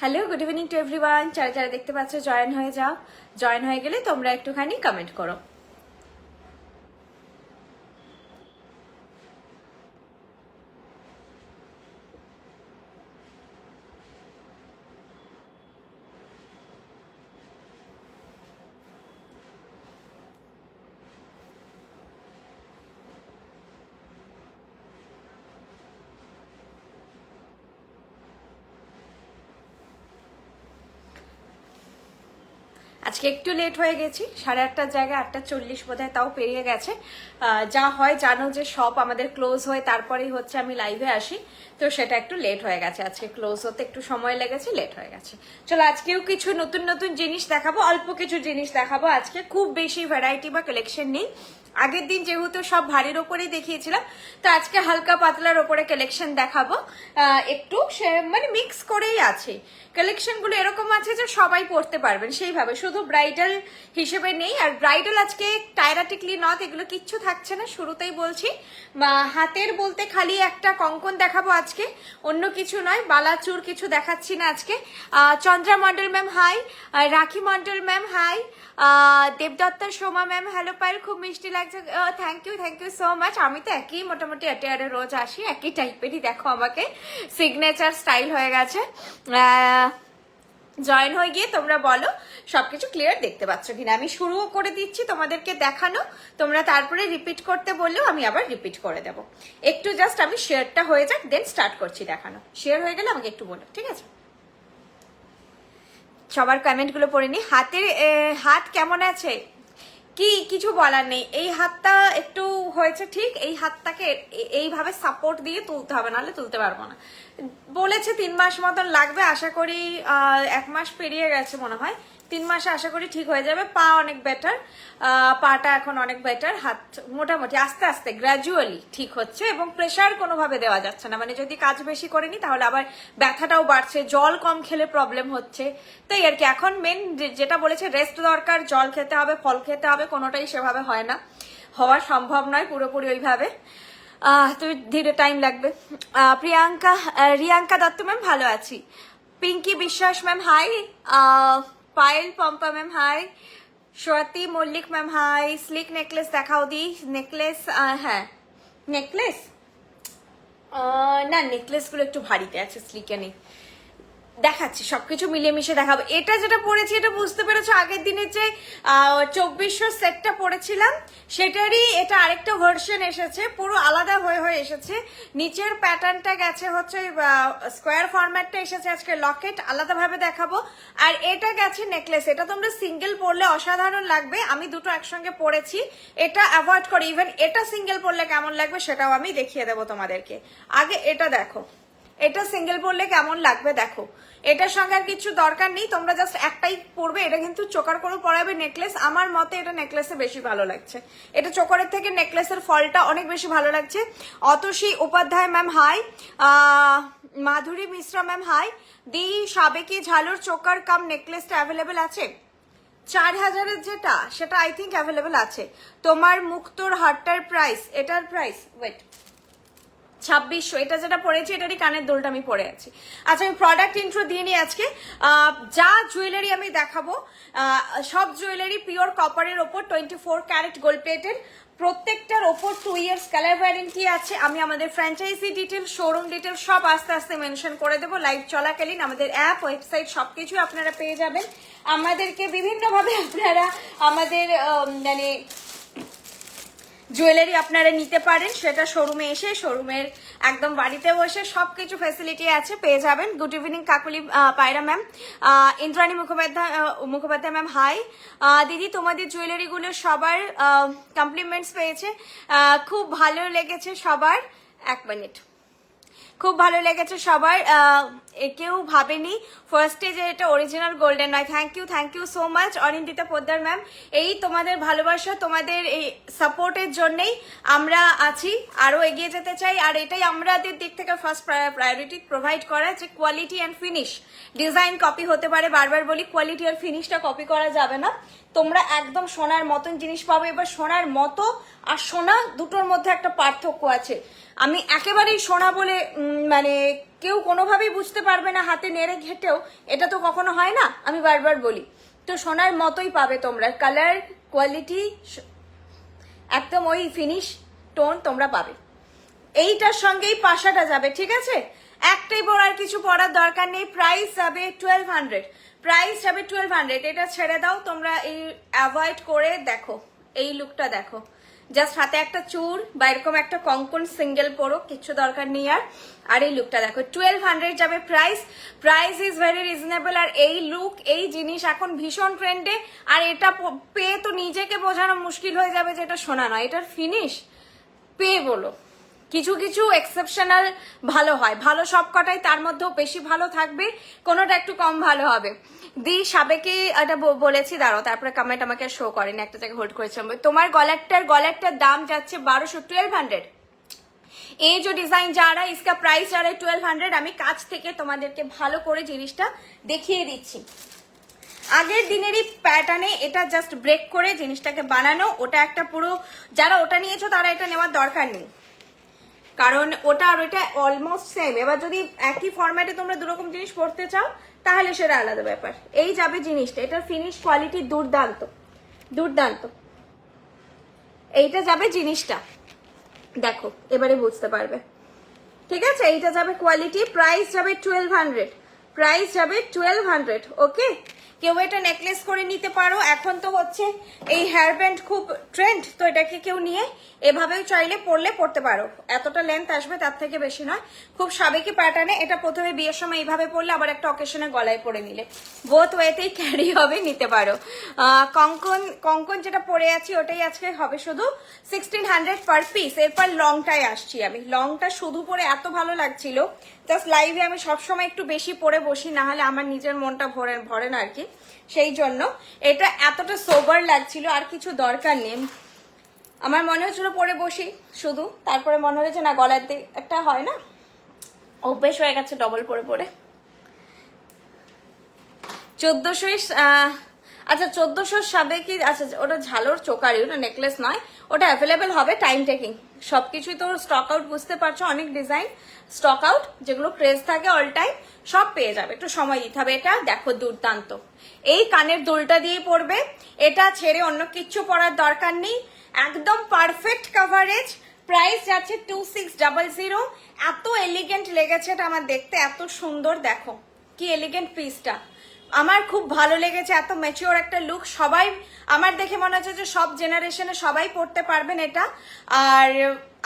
Hello, good evening to everyone. যারা যারা দেখতে পাচ্ছ জয়েন হয়ে যাও। জয়েন হয়ে গেলে তোমরা একটুখানি কমেন্ট করো। আজকে একটু লেট হয়ে গেছি, 8:30টার জায়গায় 8:40 বোধহয়, তাও পেরিয়ে গেছে। যা হয় জানো যে সব আমাদের ক্লোজ হয়ে তারপরেই হচ্ছে আমি লাইভে আসি, তো সেটা একটু লেট হয়ে গেছে। আজকে ক্লোজ হতে একটু সময় লেগেছে, লেট হয়ে গেছে। চলো আজকেও কিছু নতুন নতুন জিনিস দেখাবো, অল্প কিছু জিনিস দেখাবো। আজকে খুব বেশি ভ্যারাইটি বা কালেকশন নেই। আগের দিন যেহেতু সব ভারীর ওপরেই দেখিয়েছিলাম, তো আজকে হালকা পাতলার ওপরে কালেকশন দেখাবো। একটু মানে মিক্স করেই আছে কালেকশনগুলো, এরকম আছে যে সবাই পড়তে পারবেন সেইভাবে, শুধু ব্রাইডাল হিসেবে নেই। আর ব্রাইডাল আজকে টাইরাটিকলি নথ এগুলো কিচ্ছু থাকছে না, শুরুতেই বলছি। হাতের বলতে খালি একটা কঙ্কন দেখাবো আজকে, অন্য কিছু নয়। বালাচুর কিছু দেখাচ্ছি না আজকে। চন্দ্রা মন্ডল ম্যাম হাই, রাখি Mondal ma'am hi, Debdatta Soma ma'am hello Payel, খুব মিষ্টি লাগছে, থ্যাংক ইউ সো মাচ। আমি তো একই মোটামুটি অ্যাটেয়ারে রোজ আসি, একই টাইপেরই দেখো আমাকে, সিগনেচার স্টাইল হয়ে গেছে। জয়েন হয়ে গিয়ে তোমরা বলো সবকিছু ক্লিয়ার দেখতে পাচ্ছ কিনা। আমি শুরুও করে দিচ্ছি তোমাদেরকে দেখানো, তোমরা তারপরে রিপিট করতে বললেও আমি আবার রিপিট করে দেবো। একটু জাস্ট আমি শেয়ারটা হয়ে যাক, দেন স্টার্ট করছি দেখানো। শেয়ার হয়ে গেলে আমাকে একটু বলো, ঠিক আছে? সবার কমেন্টগুলো পড়ে নি। হাত কেমন আছে? কিছু বলার নেই, এই হাতটা একটু হয়েছে ঠিক, এই হাতটাকে এইভাবে সাপোর্ট দিয়ে তুলতে হবে, নাহলে তুলতে পারবো না। বলেছে 3 মাস মতন লাগবে, আশা করি 1 মাস পেরিয়ে গেছে মনে হয়। 3 মাসে আশা করি ঠিক হয়ে যাবে। পা অনেক বেটার, পাটা এখন অনেক বেটার। হাত মোটামুটি আস্তে আস্তে গ্র্যাজুয়ালি ঠিক হচ্ছে, এবং প্রেশার কোনোভাবে দেওয়া যাচ্ছে না। মানে যদি কাজ বেশি করে নি তাহলে আবার ব্যথাটাও বাড়ছে, জল কম খেলে প্রবলেম হচ্ছে। তাই আর কি, এখন মেন যেটা বলেছে রেস্ট দরকার, জল খেতে হবে, ফল খেতে হবে, কোনোটাই সেভাবে হয় না, হওয়া সম্ভব নয় পুরোপুরি ওইভাবে। তুমি ধীরে, টাইম লাগবে। রিয়াঙ্কা দত্ত ম্যাম ভালো আছি। Pinki Biswas ma'am hi, Payel Pampa ma'am hi, Swati Mallick ma'am hi. Sleek necklace দেখাও দি। নেকলেস, হ্যাঁ নেকলেস, না নেকলেসগুলো একটু ভারীতে আছে, স্লিকে নেই। দেখাচ্ছি, সবকিছু মিলিয়ে মিশে দেখাবো। এটা যেটা পড়েছি এটা বুঝতে পেরেছো, আগের দিনের যে 2400 সেটটা পড়েছিলাম সেটারই এটা আরেকটা ভার্সন এসেছে, পুরো আলাদা হয়ে এসেছে। নিচের প্যাটার্নটা গেছে হচ্ছে স্কোয়ার ফরম্যাটটা এসেছে আজকে লকেট, আলাদাভাবে দেখাবো। আর এটা গেছে নেকলেস, এটা তোমরা সিঙ্গেল পরলে অসাধারণ লাগবে। আমি দুটো একসঙ্গে পরেছি, এটা অ্যাভয়েড করে, ইভেন এটা সিঙ্গেল পরলে কেমন লাগবে সেটাও আমি দেখিয়ে দেবো তোমাদেরকে। আগে এটা দেখো, এটা সিঙ্গেল পরলে কেমন লাগবে দেখো। এটার সঙ্গে আর কিছু দরকার নেই, তোমরা জাস্ট একটাই পরবে। এটা কিন্তু চোকার করে পরাবে নেকলেস, আমার মতে এটা নেকলেসে বেশি ভালো লাগছে। এটা চোকারের থেকে নেকলেসের ফলটা অনেক বেশি ভালো লাগছে। অতসী উপাধ্যায় ম্যাম হাই, মাধুরী মিশ্রা ম্যাম হাই। দি সাবেকি ঝালুর চোকার কাম নেকলেসটা অ্যাভেলেবেল আছে 4000-এর যেটা, সেটা আই থিঙ্ক অ্যাভেলেবেল আছে। তোমার মুক্তোর হারটার প্রাইস, এটার প্রাইস ওয়েট 2600। এটা যেটা পড়েছি এটারই কানের দুলটা আমি পরে আছি। আচ্ছা, আমি প্রোডাক্ট ইন্ট্রো দিয়ে নিই আজকে। যা জুয়েলারি আমি দেখাবো সব জুয়েলারি পিওর কপারের ওপর, 24 ক্যারেট গোল্ড প্লেটেড। প্রত্যেকটার ওপর 2 ইয়ার্স কালার ওয়ারেন্টি আছে। আমি আমাদের ফ্র্যাঞ্চাইজি ডিটেল, শোরুম ডিটেল সব আস্তে আস্তে মেনশন করে দেবো লাইভ চলাকালীন। আমাদের অ্যাপ, ওয়েবসাইট সবকিছু আপনারা পেয়ে যাবেন। আমাদেরকে বিভিন্নভাবে আপনারা আমাদের মানে জুয়েলারি আপনারা নিতে পারেন, সেটা শোরুমে এসে, শোরুমের একদম বাড়িতে বসে সবকিছু ফ্যাসিলিটি আছে, পেয়ে যাবেন। গুড ইভিনিং কাকুলি পায়রা ma'am, Indrani Mukhopadhyay ma'am hi. দিদি তোমাদের জুয়েলারিগুলো সবার কমপ্লিমেন্টস পেয়েছে, খুব ভালো লেগেছে সবার। 1 মিনিট, খুব ভালো লেগেছে সবার। কেউ ভাবেনি ফার্স্টে যে এটা অরিজিনাল গোল্ডেন নয়। Thank you so much Anindita Poddar ma'am. এই তোমাদের ভালোবাসা, তোমাদের এই সাপোর্টের জন্যই আমরা আছি, আরো এগিয়ে যেতে চাই। আর এটাই আমাদের দিক থেকে ফার্স্ট প্রায়োরিটি প্রোভাইড করা, যে quality and finish. Design copy হতে পারে, বারবার বলি কোয়ালিটি আর ফিনিশটা কপি করা যাবে না। তোমরা একদম সোনার মতন জিনিস পাবে। এবার সোনার মতো আর সোনা দুটোর মধ্যে একটা পার্থক্য আছে। আমি একেবারেই সোনা বলে মানে কেউ কোনোভাবেই বুঝতে পারবে না হাতে নেড়ে ঘেটেও, এটা তো কখনো হয় না, আমি বারবার বলি। তো সোনার মতোই পাবে তোমরা, কালার কোয়ালিটি একদম ওই ফিনিশ টোন তোমরা পাবে। এইটার সঙ্গেই পাশাটা যাবে, ঠিক আছে? একটাই পরার কিছু পরার দরকার নেই। প্রাইস যাবে 1200, প্রাইস যাবে 1200। এটা ছেড়ে দাও তোমরা, এই অ্যাভয়েড করে দেখো এই লুকটা দেখো, জাস্ট হাতে একটা চূড় বা এরকম একটা কঙ্কন সিঙ্গেল পরো, কিছু দরকার নেই আর। আর এই লুকটা দেখো 1200 যাবে price. Price is very reasonable. আর এই লুক, এই জিনিস এখন ভীষণ ট্রেন্ডে। আর এটা পেয়ে তো নিজেকে বোঝানো মুশকিল হয়ে যাবে যে এটা সোনা নয়, এটার ফিনিশ পেয়ে বলো। কিছু কিছু এক্সেপশনাল ভালো হয়, ভালো সব কটাই, তার মধ্যেও বেশি ভালো থাকবে, কোনোটা একটু কম ভালো হবে। দি সাবেকে এটা বলেছি, দাঁড়াও তারপরে কমেন্ট আমাকে শো করেন, একটা জায়গায় হোল্ড করেছিলাম। তোমার গলারটার দাম যাচ্ছে 1200, 1200। এই যে ডিজাইন যা রা ইসকা প্রাইস যা রা 1200। আমি কাছ থেকে তোমাদেরকে ভালো করে জিনিসটা দেখিয়ে দিচ্ছি। আগের দিনেরই প্যাটার্নে এটা জাস্ট ব্রেক করে জিনিসটাকে বানানো, ওটা একটা পুরো, যারা ওটা নিয়েছো তারা এটা নেওয়ার দরকার নেই, কারণ ওটা আর ওটা অলমোস্ট সেম। এবার যদি একই ফরম্যাটে তোমরা দুরকম জিনিস পড়তে চাও তাহলে সেটা আলাদা ব্যাপার। এই যাবে জিনিসটা, এটার ফিনিশ কোয়ালিটি দুর্দান্ত দুর্দান্ত। এইটা যাবে জিনিসটা দেখো, এবারে বুঝতে পারবে, ঠিক আছে? এইটা যাবে কোয়ালিটি, প্রাইস যাবে 1200, প্রাইস যাবে 1200। ওকে, কেউ এটা নেকলেস করে নিতে পারো। এখন তো হচ্ছে এই হেয়ার ব্যান্ড খুব ট্রেন্ড, তো এটাকে কেউ নিয়ে এভাবেও চাইলে পরতে পারো। এতটা লেন্থ আসবে, তার থেকে বেশি নয়। খুব সাবেকি প্যাটার্নে, এটা প্রথমে বিয়ের সময় এইভাবে পরলে, আবার একটা অকেশনে গলায় পরে নিলে, বোথ ওয়েতেই ক্যারি হবে, নিতে পারো। কঙ্কন যেটা পরে আছি ওটাই আজকে হবে শুধু 1600 পার পিস। এরপর লংটায় আসছি আমি। লংটা শুধু পরে এত ভালো লাগছিল, জাস্ট লাইভে আমি সবসময় একটু বেশি পরে বসি, না হলে আমার নিজের মনটা ভরে না আর কি, সেই জন্য এটা এতটা সোবার লাগছিল। আর কিছু দরকার নেই, আমার মনে হচ্ছিল পরে বসি শুধু, তারপরে মনে হয়েছে না, গলার দিকে একটা হয় না, অভ্যেস হয়ে গেছে ডবল পরে পরে। 1400, আচ্ছা 1400 সাবেকি, আচ্ছা ওটা ঝালোর চোকারি, ওটা নেকলেস নয়, ওটা অ্যাভেলেবেল হবে। টাইম টেকিং, সবকিছুই তো স্টক আউট, বুঝতে পারছো, অনেক ডিজাইন স্টক আউট, যেগুলো ক্রেজ থাকে অল টাইম সব পেয়ে যাবে, একটু সময় দিতে হবে। এটা দেখো দুর্দান্ত, এই কানের দুলটা দিয়ে পরবে, এটা ছেড়ে অন্য কিচ্ছু পরার দরকার নেই, একদম পারফেক্ট কভারেজ। প্রাইস যাচ্ছে 2600। এত এলিগেন্ট লেগেছে এটা আমার দেখতে, এত সুন্দর, দেখো কি এলিগেন্ট পিসটা, আমার খুব ভালো লেগেছে। এত ম্যাচিওর একটা লুক, সবাই আমার দেখে মনে হচ্ছে যে সব জেনারেশনে সবাই পড়তে পারবেন এটা। আর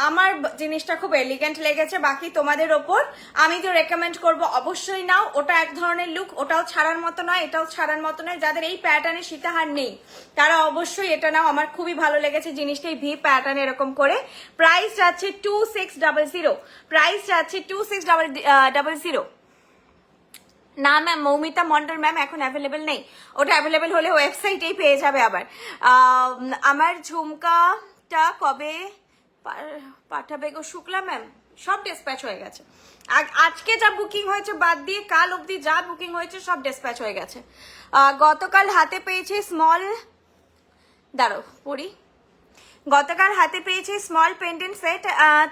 আমার জিনিসটা খুব এলিগেন্ট লেগেছে। বাকি তোমাদের ওপর, আমি তো রেকমেন্ড করব অবশ্যই নাও। ওটা এক ধরনের লুক, ওটাও ছাড়ার মতো নয়, এটাও ছাড়ার মতো নয়। যাদের এই প্যাটার্নে সীতাহার নেই তারা অবশ্যই এটা নাও, আমার খুবই ভালো লেগেছে জিনিসটাই, ভি প্যাটার্ন এরকম করে। প্রাইস যাচ্ছে 2600, প্রাইস যাচ্ছে 2600। না ম্যাম, মৌমিতা মন্ডল ম্যাম এখন অ্যাভেলেবেল নেই, ওটা অ্যাভেলেবেল হলে ওয়েবসাইটেই পেয়ে যাবে। আবার আমার ঝুমকাটা কবে পাঠাবে গো শুক্লা ম্যাম? সব ডিসপ্যাচ হয়ে গেছে, আজকে যা বুকিং হয়েছে বাদ দিয়ে কাল অবধি যা বুকিং হয়েছে সব ডিসপ্যাচ হয়ে গেছে। গতকাল হাতে পেয়েছি স্মল, দাঁড়াও পড়ি, গতকাল হাতে পেয়েছি small pendant set,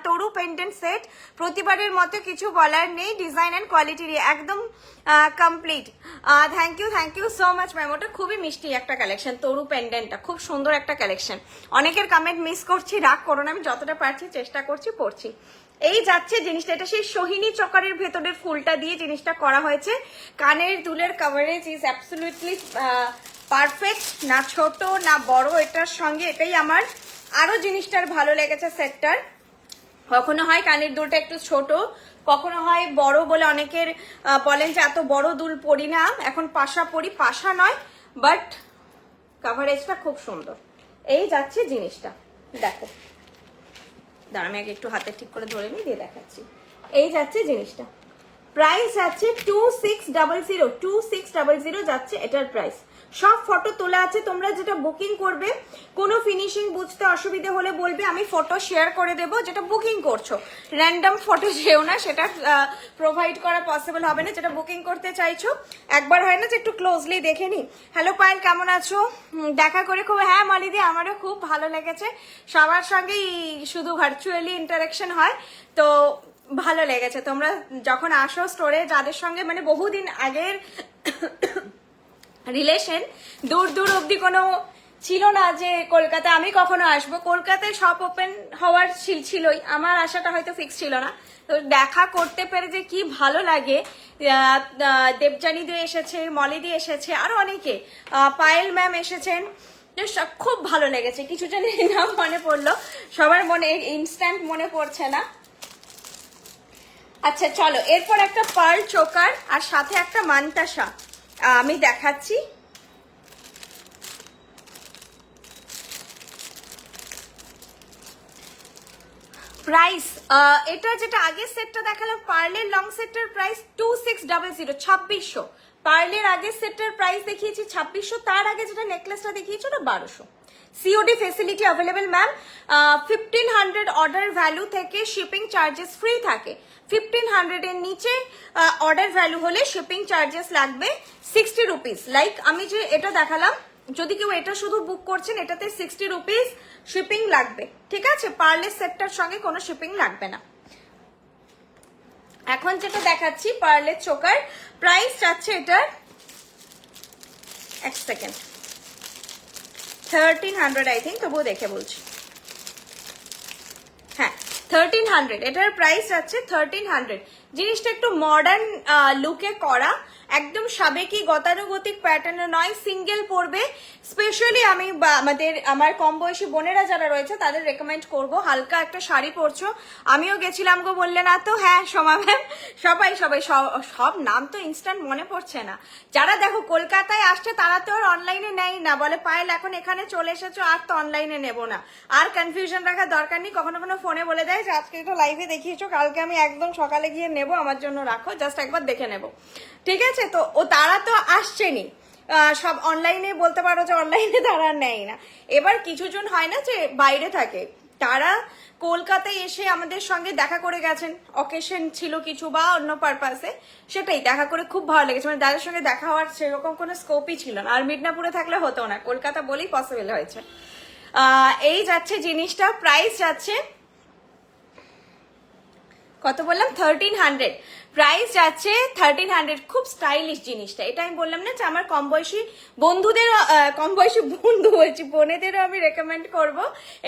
Taru pendant set. প্রতিবারের মতো কিছু বলার নেই, ডিজাইন অ্যান্ড কোয়ালিটি একদম complete. Thank you so much ma'am. ওটা খুবই মিষ্টি একটা কালেকশন, তরু পেন্ডেন্টটা খুব সুন্দর একটা কালেকশন। অনেকের কমেন্ট মিস করছি, রাগ করো না, আমি যতটা পারছি চেষ্টা করছি, পড়ছি। এই যাচ্ছে জিনিসটা, এটা সেই সোহিনী চকারের ভেতরের ফুলটা দিয়ে জিনিসটা করা হয়েছে। কানের দুলের কভারেজ ইজ অ্যাবসলিউটলি পারফেক্ট, না ছোট না বড়। এটার সঙ্গে এটাই আমার আরো জিনিসটার ভালো লেগেছে সেটটার। কখনো হয় কানের দুলটা একটু ছোট, কখনো হয় বড়, বলে অনেকের বলেন যে এত বড় দুল পরি না, এখন পাশা পরি, পাশা নয়, বাট কভারেজটা খুব সুন্দর। এই যাচ্ছে জিনিসটা, দেখো দাঁড়া আমি আগে একটু হাতে ঠিক করে ধরে নিই, দিয়ে দেখাচ্ছি। এই যাচ্ছে জিনিসটা, প্রাইস যাচ্ছে 2600 যাচ্ছে এটার প্রাইস। সব ফটো তোলা আছে, তোমরা যেটা বুকিং করবে, কোনো ফিনিশিং বুঝতে অসুবিধা হলে বলবে, আমি ফটো শেয়ার করে দেবো। যেটা বুকিং করছো র্যান্ডম ফটো যেও না, সেটা প্রোভাইড করা পসিবল হবে না। যেটা বুকিং করতে চাইছো একবার হয় না যে একটু ক্লোজলি দেখে নি। হ্যালো পায়েল, কেমন আছো? দেখা করে খুব, হ্যাঁ মলিদি আমারও খুব ভালো লেগেছে। সবার সঙ্গেই শুধু ভার্চুয়ালি ইন্টারাকশন হয়, তো ভালো লেগেছে। তোমরা যখন আসো স্টোরে, যাদের সঙ্গে মানে বহুদিন আগের রিলেশন, দূর দূর অবধি কোনো ছিল না যে কলকাতা আমি কখনো আসবো, কলকাতায় শপ ওপেন হওয়ার ছিলই, আমার আশাটা হয়তো ফিক্স ছিল না, তো দেখা করতে পেরে যে কি ভালো লাগে। দেবজানি দিয়ে এসেছে, মলি দিয়ে এসেছে, আরো অনেকে, পায়েল ম্যাম এসেছেন, খুব ভালো লেগেছে। কিছু জনের নাম মনে পড়লো, সবার মনে ইনস্ট্যান্ট মনে পড়ছে না। আচ্ছা চলো, এরপর একটা পার্ল চোকার আর সাথে একটা মান্তাসা আমি দেখাচ্ছি। প্রাইস, এটা যেটা আগের সেটটা দেখালাম পার্লের লং সেটটার প্রাইস 2600, 2600। পার্লের আগের সেটটার প্রাইস দেখিয়েছি 2600, তার আগে যেটা নেকলেসটা দেখিয়েছি ওটা 1200। COD facility available ma'am. 1500 order value থেকে শিপিং চার্জেস ফ্রি থাকে। 1500 এর নিচে অর্ডার ভ্যালু হলে শিপিং চার্জেস লাগবে 60 রুপিস। লাইক আমি যে এটা দেখালাম, যদি কেউ এটা শুধু বুক করছেন এটাতে 60 রুপিস শিপিং লাগবে, ঠিক আছে? পার্লের সেটটার সঙ্গে কোনো শিপিং লাগবে না। এখন যেটা দেখাচ্ছি পার্লের চোকার, প্রাইস যাচ্ছে এটার, এক সেকেন্ড, 1300 আই থিঙ্ক, তবুও দেখে বলছি। হ্যাঁ 1300, এটার প্রাইস যাচ্ছে 1300। জিনিসটা একটু মডার্ন লুকে করা, একদম সাবেকি গতানুগতিক প্যাটার্নে নয়, সিঙ্গেল পরবে। স্পেশালি আমি আমার কম বয়সী বোনেরা যারা রয়েছে তাদের রেকমেন্ড করব, হালকা একটা শাড়ি পরছো, আমিও গেছিলাম গো, বললে না তো? হ্যাঁ সোমা ম্যাম, সবাই সবাই সব নাম তো ইনস্ট্যান্ট মনে পড়ছে না। যারা দেখো কলকাতায় আসছে তারা তো আর অনলাইনে নেয় না, বলে পায়েল এখন এখানে চলে এসেছো আর তো অনলাইনে নেবো না। আর কনফিউশন রাখার দরকার নেই, কখনো কোনো ফোনে বলে দেয় যে আজকে একটু লাইভে দেখিয়েছো, কালকে আমি একদম সকালে গিয়ে নেবো, আমার জন্য রাখো, জাস্ট একবার দেখে নেবো, ঠিক আছে? তো তারা তো আসছেনি, সব অনলাইনে, বলতে পারো যে অনলাইনে তারা নেয় না। এবার কিছুজন হয় না যে বাইরে থাকে, তারা কলকাতায় এসে আমাদের সঙ্গে দেখা করে গেছেন, অকেশন ছিল কিছু বা অন্য পারপাসে, সেটাই দেখা করে খুব ভালো লেগেছে। মানে দাদার সঙ্গে দেখা হওয়ার সেরকম কোনো স্কোপই ছিল না, আর মিদনাপুরে থাকলে হতো না, কলকাতা বলেই পসিবল হয়েছে। এই যাচ্ছে জিনিসটা, প্রাইস যাচ্ছে কত বললাম, 1300, প্রাইস যাচ্ছে 1300। খুব স্টাইলিশ জিনিসটা, এটা আমি বললাম না যে আমার কম বয়সী বন্ধুদের, কম বয়সী বন্ধু হয়েছে, বোনেদেরও আমি রেকমেন্ড করব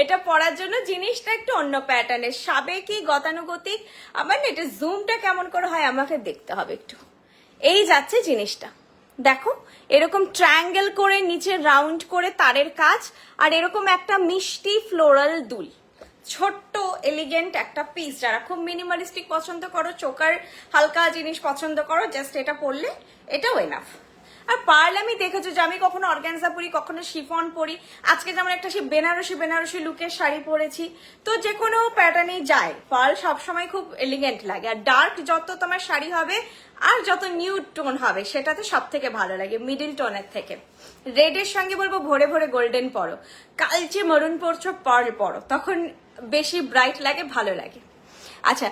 এটা পরার জন্য। জিনিসটা একটু অন্য প্যাটার্নের, সাবেকি গতানুগতিক, আমার না এটা জুমটা কেমন করে হয় আমাকে দেখতে হবে একটু। এই যাচ্ছে জিনিসটা, দেখো এরকম ট্রায়াঙ্গেল করে নিচে রাউন্ড করে তারের কাজ, আর এরকম একটা মিষ্টি ফ্লোরাল দুল, ছোট্ট এলিগেন্ট একটা পিস। যারা খুব মিনিমালিস্টিক পছন্দ করো, চোকার হালকা জিনিস পছন্দ করো, জাস্ট এটা পরলে এটাও এনাফ। আর পার্ল আমি দেখেছো যে আমি কখনো অর্গানজা পরি, কখনো শিফন পরি, আজকে যেমন একটা সেই বেনারসি লুকের শাড়ি পরেছি, তো যে কোনো প্যাটার্নেই যায়, পার্ল সবসময় খুব এলিগেন্ট লাগে। আর ডার্ক যত তোমার শাড়ি হবে আর যত নিউড টোন হবে সেটাতে সব থেকে ভালো লাগে মিডিল টোনের থেকে। রেডের সঙ্গে বলবো ভরে ভরে গোল্ডেন পরো, কালচে মরুন পরছো পার্ল পরো, তখন বেশি ব্রাইট লাগে, ভালো লাগে। अच्छा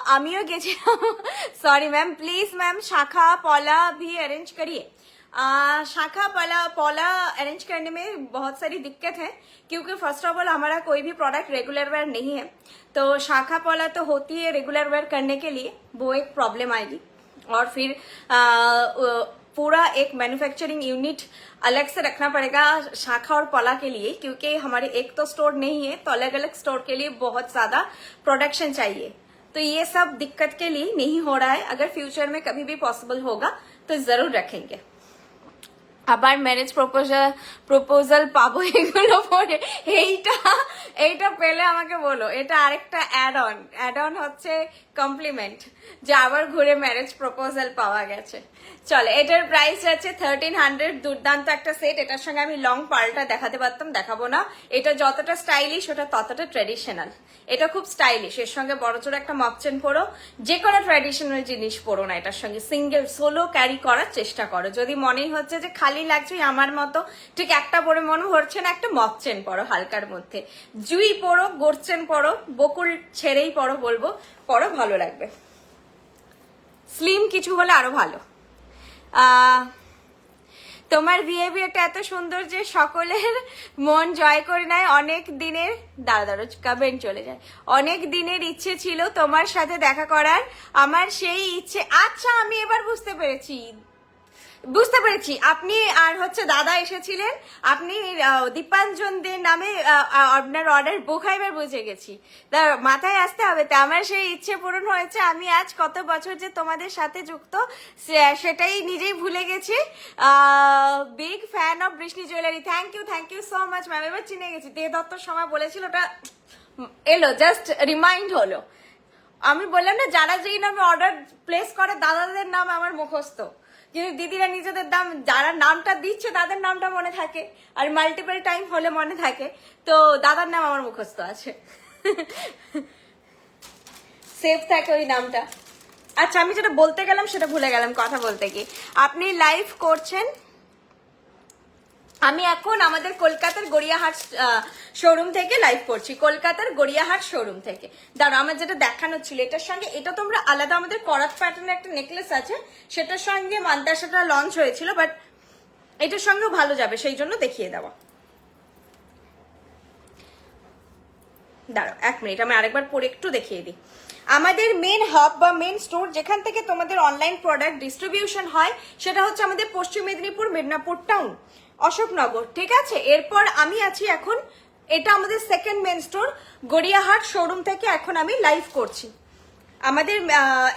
आमियो गेছিলাম सॉरी मैम प्लीज मैम शाखा पौला भी अरेंज करिए। शाखा पौला अरेंज करने में बहुत सारी दिक्कत है, क्योंकि फर्स्ट ऑफ ऑल हमारा कोई भी प्रोडक्ट रेगुलर वेयर नहीं है, तो शाखा पौला तो होती है रेगुलर वेयर करने के लिए, वो एक प्रॉब्लम आएगी। और फिर पूरा एक मैन्युफैक्चरिंग यूनिट अलग से रखना पड़ेगा शाखा और पौला के लिए, क्योंकि हमारे एक तो स्टोर नहीं है, तो अलग अलग स्टोर के लिए बहुत ज्यादा प्रोडक्शन चाहिए, तो ये सब दिक्कत के लिए नहीं हो रहा है। अगर फ्यूचर में कभी भी पॉसिबल होगा तो जरूर रखेंगे। আবার ম্যারেজ প্রপোজাল পাবো এগুলো পরে, এইটা পেলে আমাকে বলো, এটা আরেকটা অ্যাড অন হচ্ছে কমপ্লিমেন্ট, যে আবার ঘুরে ম্যারেজ প্রপোজাল পাওয়া গেছে। চলো এটার প্রাইস যাচ্ছে 1300, দুর্দান্ত একটা সেট। এটার সঙ্গে আমি লং পার্লটা দেখাতে পারতাম, দেখাবো না। এটা যতটা স্টাইলিশ ওটা ততটা ট্রেডিশনাল, এটা খুব স্টাইলিশ। এর সঙ্গে বড় চড় একটা মপচেন পরো, যে কোনো ট্র্যাডিশনাল জিনিস পরো না, এটার সঙ্গে সিঙ্গেল সোলো ক্যারি করার চেষ্টা করো। যদি মনেই হচ্ছে যে খালি লাগছে আমার মতো, ঠিক একটা পরে মনে হচ্ছে না, একটা মপচেন পরো হালকার মধ্যে, জুই পরো, গোরচেন পরো, বকুল ছেড়েই পরো, বলবো পরো, ভালো লাগবে। স্লিম কিছু হলে আরো ভালো। তোমার বিহেভিয়ারটা এত সুন্দর যে সকলের মন জয় করে নেয়। অনেক দিনের দাঁড়া কমেন্ট চলে যায়, অনেক দিনের ইচ্ছে ছিল তোমার সাথে দেখা করার, আমার সেই ইচ্ছে। আচ্ছা আমি এবার বুঝতে পেরেছি। আপনি আর হচ্ছে দাদা এসেছিলেন, আপনি দীপাঞ্জন দে নামে আপনার অর্ডার বুক হয়, এবার বুঝে গেছি। মাথায় আসতে হবে তো, আমার সেই ইচ্ছে পূরণ হয়েছে। আমি আজ কত বছর যে তোমাদের সাথে যুক্ত সেটাই নিজেই ভুলে গেছি। Big fan of Brishti jewellery. Thank you so much ma'am. এবার চিনে গেছি, দে দত্তর সময় বলেছিল, ওটা এলো, জাস্ট রিমাইন্ড হলো। আমি বললাম না, যারা যেই নামে অর্ডার প্লেস করে দাদাদের নাম আমার মুখস্থ, কিন্তু দিদিরা নিজেদের দাম, যারা নামটা দিচ্ছে তাদের নামটা মনে থাকে, আর মাল্টিপল টাইম হলে মনে থাকে। তো দাদার নাম আমার মুখস্থ আছে, সেভ থাকে ওই নামটা। আচ্ছা আমি যেটা বলতে গেলাম সেটা ভুলে গেলাম কথা বলতে গিয়ে। আপনি লাইভ করছেন? আমি এখন আমাদের কলকাতার গড়িয়াহাট শোরুম থেকে লাইভ করছি, কলকাতার গড়িয়াহাট শোরুম থেকে। দাঁড়া, আমার যেটা দেখানো ছিল এটার সঙ্গে, এটা তোমরা আলাদা, আমাদের করাত প্যাটার্নের একটা নেকলেস আছে, সেটার সঙ্গে মান্তাসাটা লঞ্চ হয়েছিল, বাট এটার সঙ্গেও ভালো যাবে, সেই জন্য দেখিয়ে দেওয়া। দাঁড়াও 1 মিনিট, আমি আরেকবার পরে একটু দেখিয়ে দিই। আমাদের মেন হাব বা মেন স্টোর, যেখান থেকে তোমাদের অনলাইন প্রোডাক্ট ডিস্ট্রিবিউশন হয়, সেটা হচ্ছে আমাদের পশ্চিম মেদিনীপুর, মেদিনীপুর টাউন, অশোকনগর। ঠিক আছে, এরপর আমি আছি এখন, এটা আমাদের second main store Gariahat showroom থেকে এখন আমি লাইভ করছি। আমাদের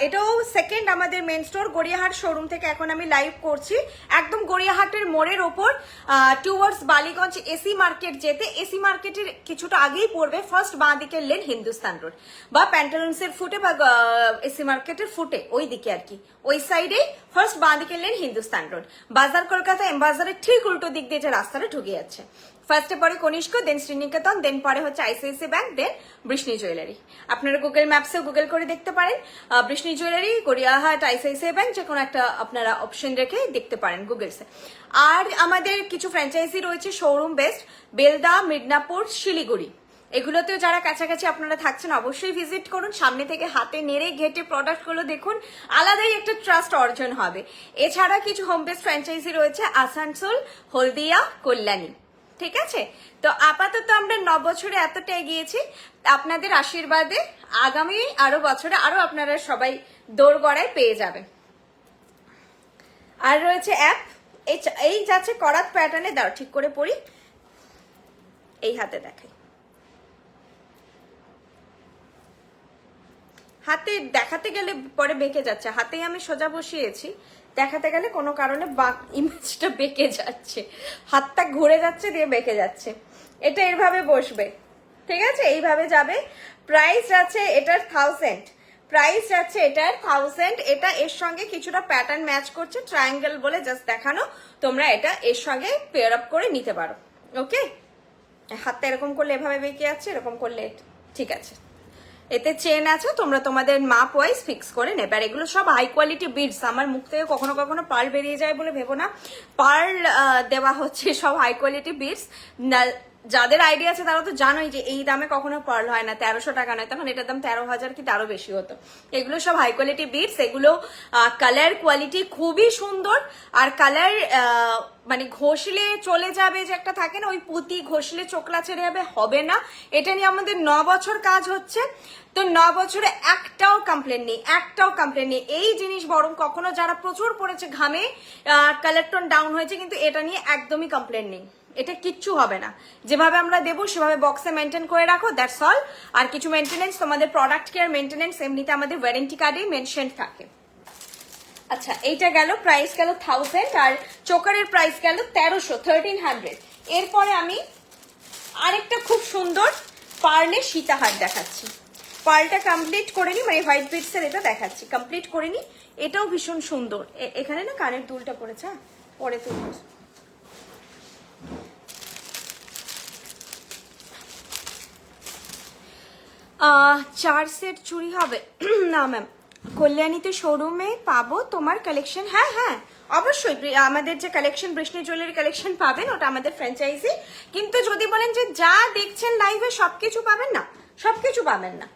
এটাও সেকেন্ড আমাদের মেন স্টোর গড়িয়াহাট শোরুম থেকে এখন আমি লাইভ করছি, একদম গড়িয়াহাটের মোড়ের ওপর টুয়ার্ডস বালিগঞ্জ এসি মার্কেট যেতে, এসি মার্কেটের কিছুটা আগেই পড়বে ফার্স্ট বাঁ দিকের লেন হিন্দুস্তান রোড, বা প্যান্টালুন্সের ফুটে বা এসি মার্কেটের ফুটে ওই দিকে আর কি, ওই সাইডে ফার্স্ট বাঁ দিকের লেন হিন্দুস্তান রোড। বাজার কলকাতা এম বাজারের ঠিক উল্টো দিক দিয়ে যে রাস্তাটা ঢুকে যাচ্ছে, ফার্স্টে পরে কনিষ্ক, দেন শ্রীনিকেতন, দেন পরে হচ্ছে আইসিআইসি ব্যাংক, দেন বৃষ্ণি জুয়েলারি। আপনারা গুগল ম্যাপসেও গুগল করে দেখতে পারেন, Vrishni jewellery, Gariahat, ICICI bank, যে কোনো একটা আপনারা অপশন রেখে দেখতে পারেন গুগলসে। আর আমাদের কিছু ফ্র্যাঞ্চাইজি রয়েছে শোরুম বেস্ট, বেলদা, মিদনাপুর, শিলিগুড়ি, এগুলোতেও যারা কাছাকাছি আপনারা থাকছেন অবশ্যই ভিজিট করুন, সামনে থেকে হাতে নেড়ে ঘেটে প্রোডাক্টগুলো দেখুন, আলাদাই একটা ট্রাস্ট অর্জন হবে। এছাড়া কিছু হোম বেস্ট ফ্র্যাঞ্চাইজি রয়েছে আসানসোল, হলদিয়া, কল্যাণী। ঠিক আছে, তো আপাতত আমরা 9 বছরে এতটা এগিয়েছি, আপনাদের আশীর্বাদে আগামী আরো বছরে আরো আপনারা সবাই দোরগড়ায় পেয়ে যাবেন। আর রয়েছে অ্যাপ, এই যাচ্ছে করাত প্যাটার্নে, দাও ঠিক করে পড়ি, এই হাতে দেখাই, হাতে দেখাতে গেলে পরে বেঁকে যাচ্ছে, হাতেই আমি সোজা বসিয়েছি, দেখাতে গেলে কোনো কারণে ইমেজটা বেঁকে যাচ্ছে, হাতটা ঘুরে যাচ্ছে দিয়ে বেঁকে যাচ্ছে। এটা এইভাবে বসবে, ঠিক আছে, এইভাবে যাবে। প্রাইস আছে এটার 1000, প্রাইস আছে এটার 1000। এটা এর সঙ্গে কিছুটা প্যাটার্ন ম্যাচ করছে, ট্রায়াঙ্গেল বলে জাস্ট দেখানো, তোমরা এটা এর সঙ্গে পেয়ার আপ করে নিতে পারো। ওকে, হাতটা এরকম করলে এভাবে বেঁকে যাচ্ছে, এরকম করলে ঠিক আছে। এতে চেন আছে, তোমরা তোমাদের মাপ ওয়াইজ ফিক্স করে নেবে। আর এগুলো সব হাই কোয়ালিটি বিডস, আমার মুখ থেকে কখনো কখনো পার্ল বেরিয়ে যায় বলে ভেবো না, পার্ল দেওয়া হচ্ছে সব হাই কোয়ালিটি বিডস। যাদের আইডিয়া আছে তারা তো জানোই যে এই দামে কখনো পার্ল হয় না, 1300 টাকা নয়, তখন এটার দাম 13,000 কি তারও বেশি হতো। এগুলো সব হাই কোয়ালিটি বিডস, এগুলো কালার কোয়ালিটি খুবই সুন্দর, আর কালার মানে ঘষলে চলে যাবে যে একটা থাকে না, ওই পুঁতি ঘষলে চোখলা ছেড়ে যাবে, হবে না। এটা নিয়ে আমাদের 9 বছর কাজ হচ্ছে, তো 9 বছরে একটাও কমপ্লেন নেই, একটাও কমপ্লেন নেই। এই জিনিস বরং কখনো যারা প্রচুর পড়েছে ঘামে, কালার টোন ডাউন হয়েছে, কিন্তু এটা নিয়ে একদমই কমপ্লেন নেই, এটা কিচ্ছু হবে না। যেভাবে আমরা দেবো সেভাবে বক্সে মেনটেন করে রাখো, দ্যাটস অল। আর কিছু মেনটেনেন্স, তোমাদের প্রোডাক্ট কেয়ার মেনটেনেন্স এমনিতে আমাদের ওয়ারেন্টি কার্ডেই মেনশন থাকে। আচ্ছা, এইটা গেল, প্রাইস গেল 1000, আর চোকারের প্রাইস গেল 1300। এরপরে আমি আরেকটা খুব সুন্দর পার্লের সীতাহার দেখাচ্ছি, পার্লটা কমপ্লিট করে নি, মানে হোয়াইট বিটসের এটা দেখাচ্ছি, কমপ্লিট করে নি। এটাও ভীষণ সুন্দর, এখানে না কানের দুলটা পড়েছে, পরে তুলব। 4 সেট চুড়ি হবে না ম্যাম, কল্যাণীতে শোরুমে পাবো তোমার কালেকশন। হ্যাঁ হ্যাঁ অবশ্যই, আমাদের যে কালেকশন বৃষ্ণি জুয়েলারি কালেকশন পাবেন, ওটা আমাদের ফ্র্যাঞ্চাইজি। কিন্তু যদি বলেন যে যা দেখছেন লাইভে সবকিছু পাবেন না, সবকিছু পাবেন না।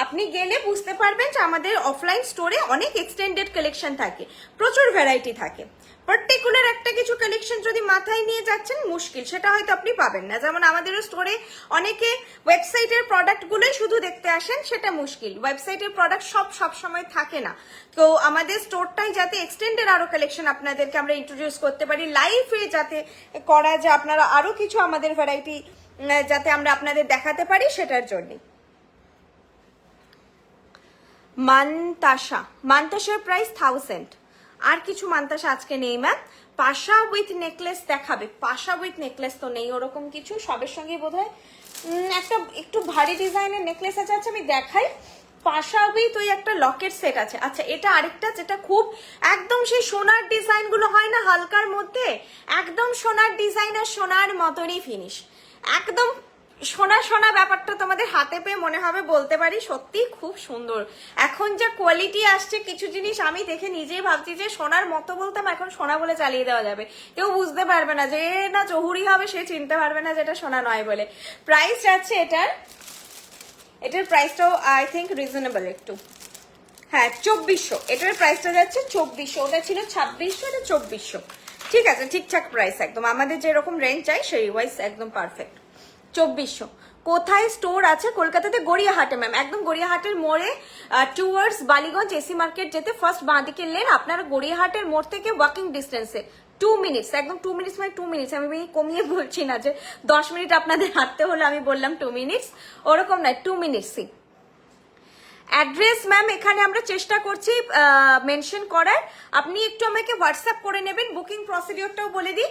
আপনি গেলে বুঝতে পারবেন যে আমাদের অফলাইন স্টোরে অনেক এক্সটেন্ডেড কালেকশন থাকে, প্রচুর ভ্যারাইটি থাকে, পার্টিকুলার একটা কিছু কালেকশন যদি মাথায় নিয়ে যাচ্ছেন মুশকিল, সেটা হয়তো আপনি পাবেন না। যেমন আমাদেরও স্টোরে অনেকে ওয়েবসাইটের প্রোডাক্টগুলোই শুধু দেখতে আসেন, সেটা মুশকিল। ওয়েবসাইটের প্রোডাক্ট সব সময় থাকে না। তো আমাদের স্টোরটাই যাতে এক্সটেন্ডেড আরো কালেকশন আপনাদেরকে আমরা ইন্ট্রোডিউস করতে পারি, লাইভে যাতে করা যায়, আপনারা আরো কিছু আমাদের ভ্যারাইটি যাতে আমরা আপনাদের দেখাতে পারি, সেটার জন্য। মান্তাসার প্রাইস 1000। আর কিছু মান্তাসা আজকে নেই ম্যাম। পাশা উইথ নেকলেস দেখাবে? পাশা উইথ নেকলেস তো নেই ওরকম কিছু। সবের সঙ্গে বোধহয় একটা একটু ভারী ডিজাইনের নেকলেস আছে। আচ্ছা আমি দেখাই। পাশা উইথ ওই একটা লকেট সেট আছে। আচ্ছা এটা আরেকটা যেটা খুব একদম সেই সোনার ডিজাইন গুলো হয় না হালকার মধ্যে, একদম সোনার ডিজাইন আর সোনার মতনই ফিনিশ, একদম সোনা সোনা ব্যাপারটা তোমাদের হাতে পেয়ে মনে হবে, বলতে পারি সত্যি খুব সুন্দর। এখন যা কোয়ালিটি আসছে কিছু জিনিস আমি দেখে নিজেই ভাবছি যে সোনার মতো বলতাম, এখন সোনা বলে চালিয়ে দেওয়া যাবে, কেউ বুঝতে পারবে না যে না জহুরি হবে, সে চিনতে পারবে না যেটা সোনা নয় বলে। প্রাইস যাচ্ছে এটার প্রাইসটাও আই থিঙ্ক রিজনেবল একটু, হ্যাঁ 2400। এটার প্রাইসটা যাচ্ছে 2400, ওটা ছিল 2600, এটা 2400। ঠিক আছে, ঠিকঠাক প্রাইস একদম আমাদের যেরকম রেঞ্জ চাই সেই ওয়াইজ একদম পারফেক্ট। 2400। কোথায় স্টোর আছে? কলকাতাতে গড়িয়াহাটে ম্যাম, একদম গড়িয়াহাটের মোড়ে টুয়ার্ডস বালিগঞ্জ এসি মার্কেট যেতে ফার্স্ট বাঁদিকে লেন, আপনারা গড়িয়াহাটের মোড় থেকে ওয়াকিং ডিস্টেন্সে 2 মিনিটস, একদম 2 মিনিটস মানে 2 মিনিটস, আমি কমিয়ে বলছি না যে 10 মিনিট আপনাদের হাঁটতে হলে আমি বললাম 2 মিনিটস, ওরকম নয়, 2 মিনিটসই। অ্যাড্রেস ম্যাম এখানে আমরা চেষ্টা করছি মেনশন করার, আপনি একটু আমাকে হোয়াটসঅ্যাপ করে নেবেন। বুকিং প্রসিডিওরটাও বলে দিই,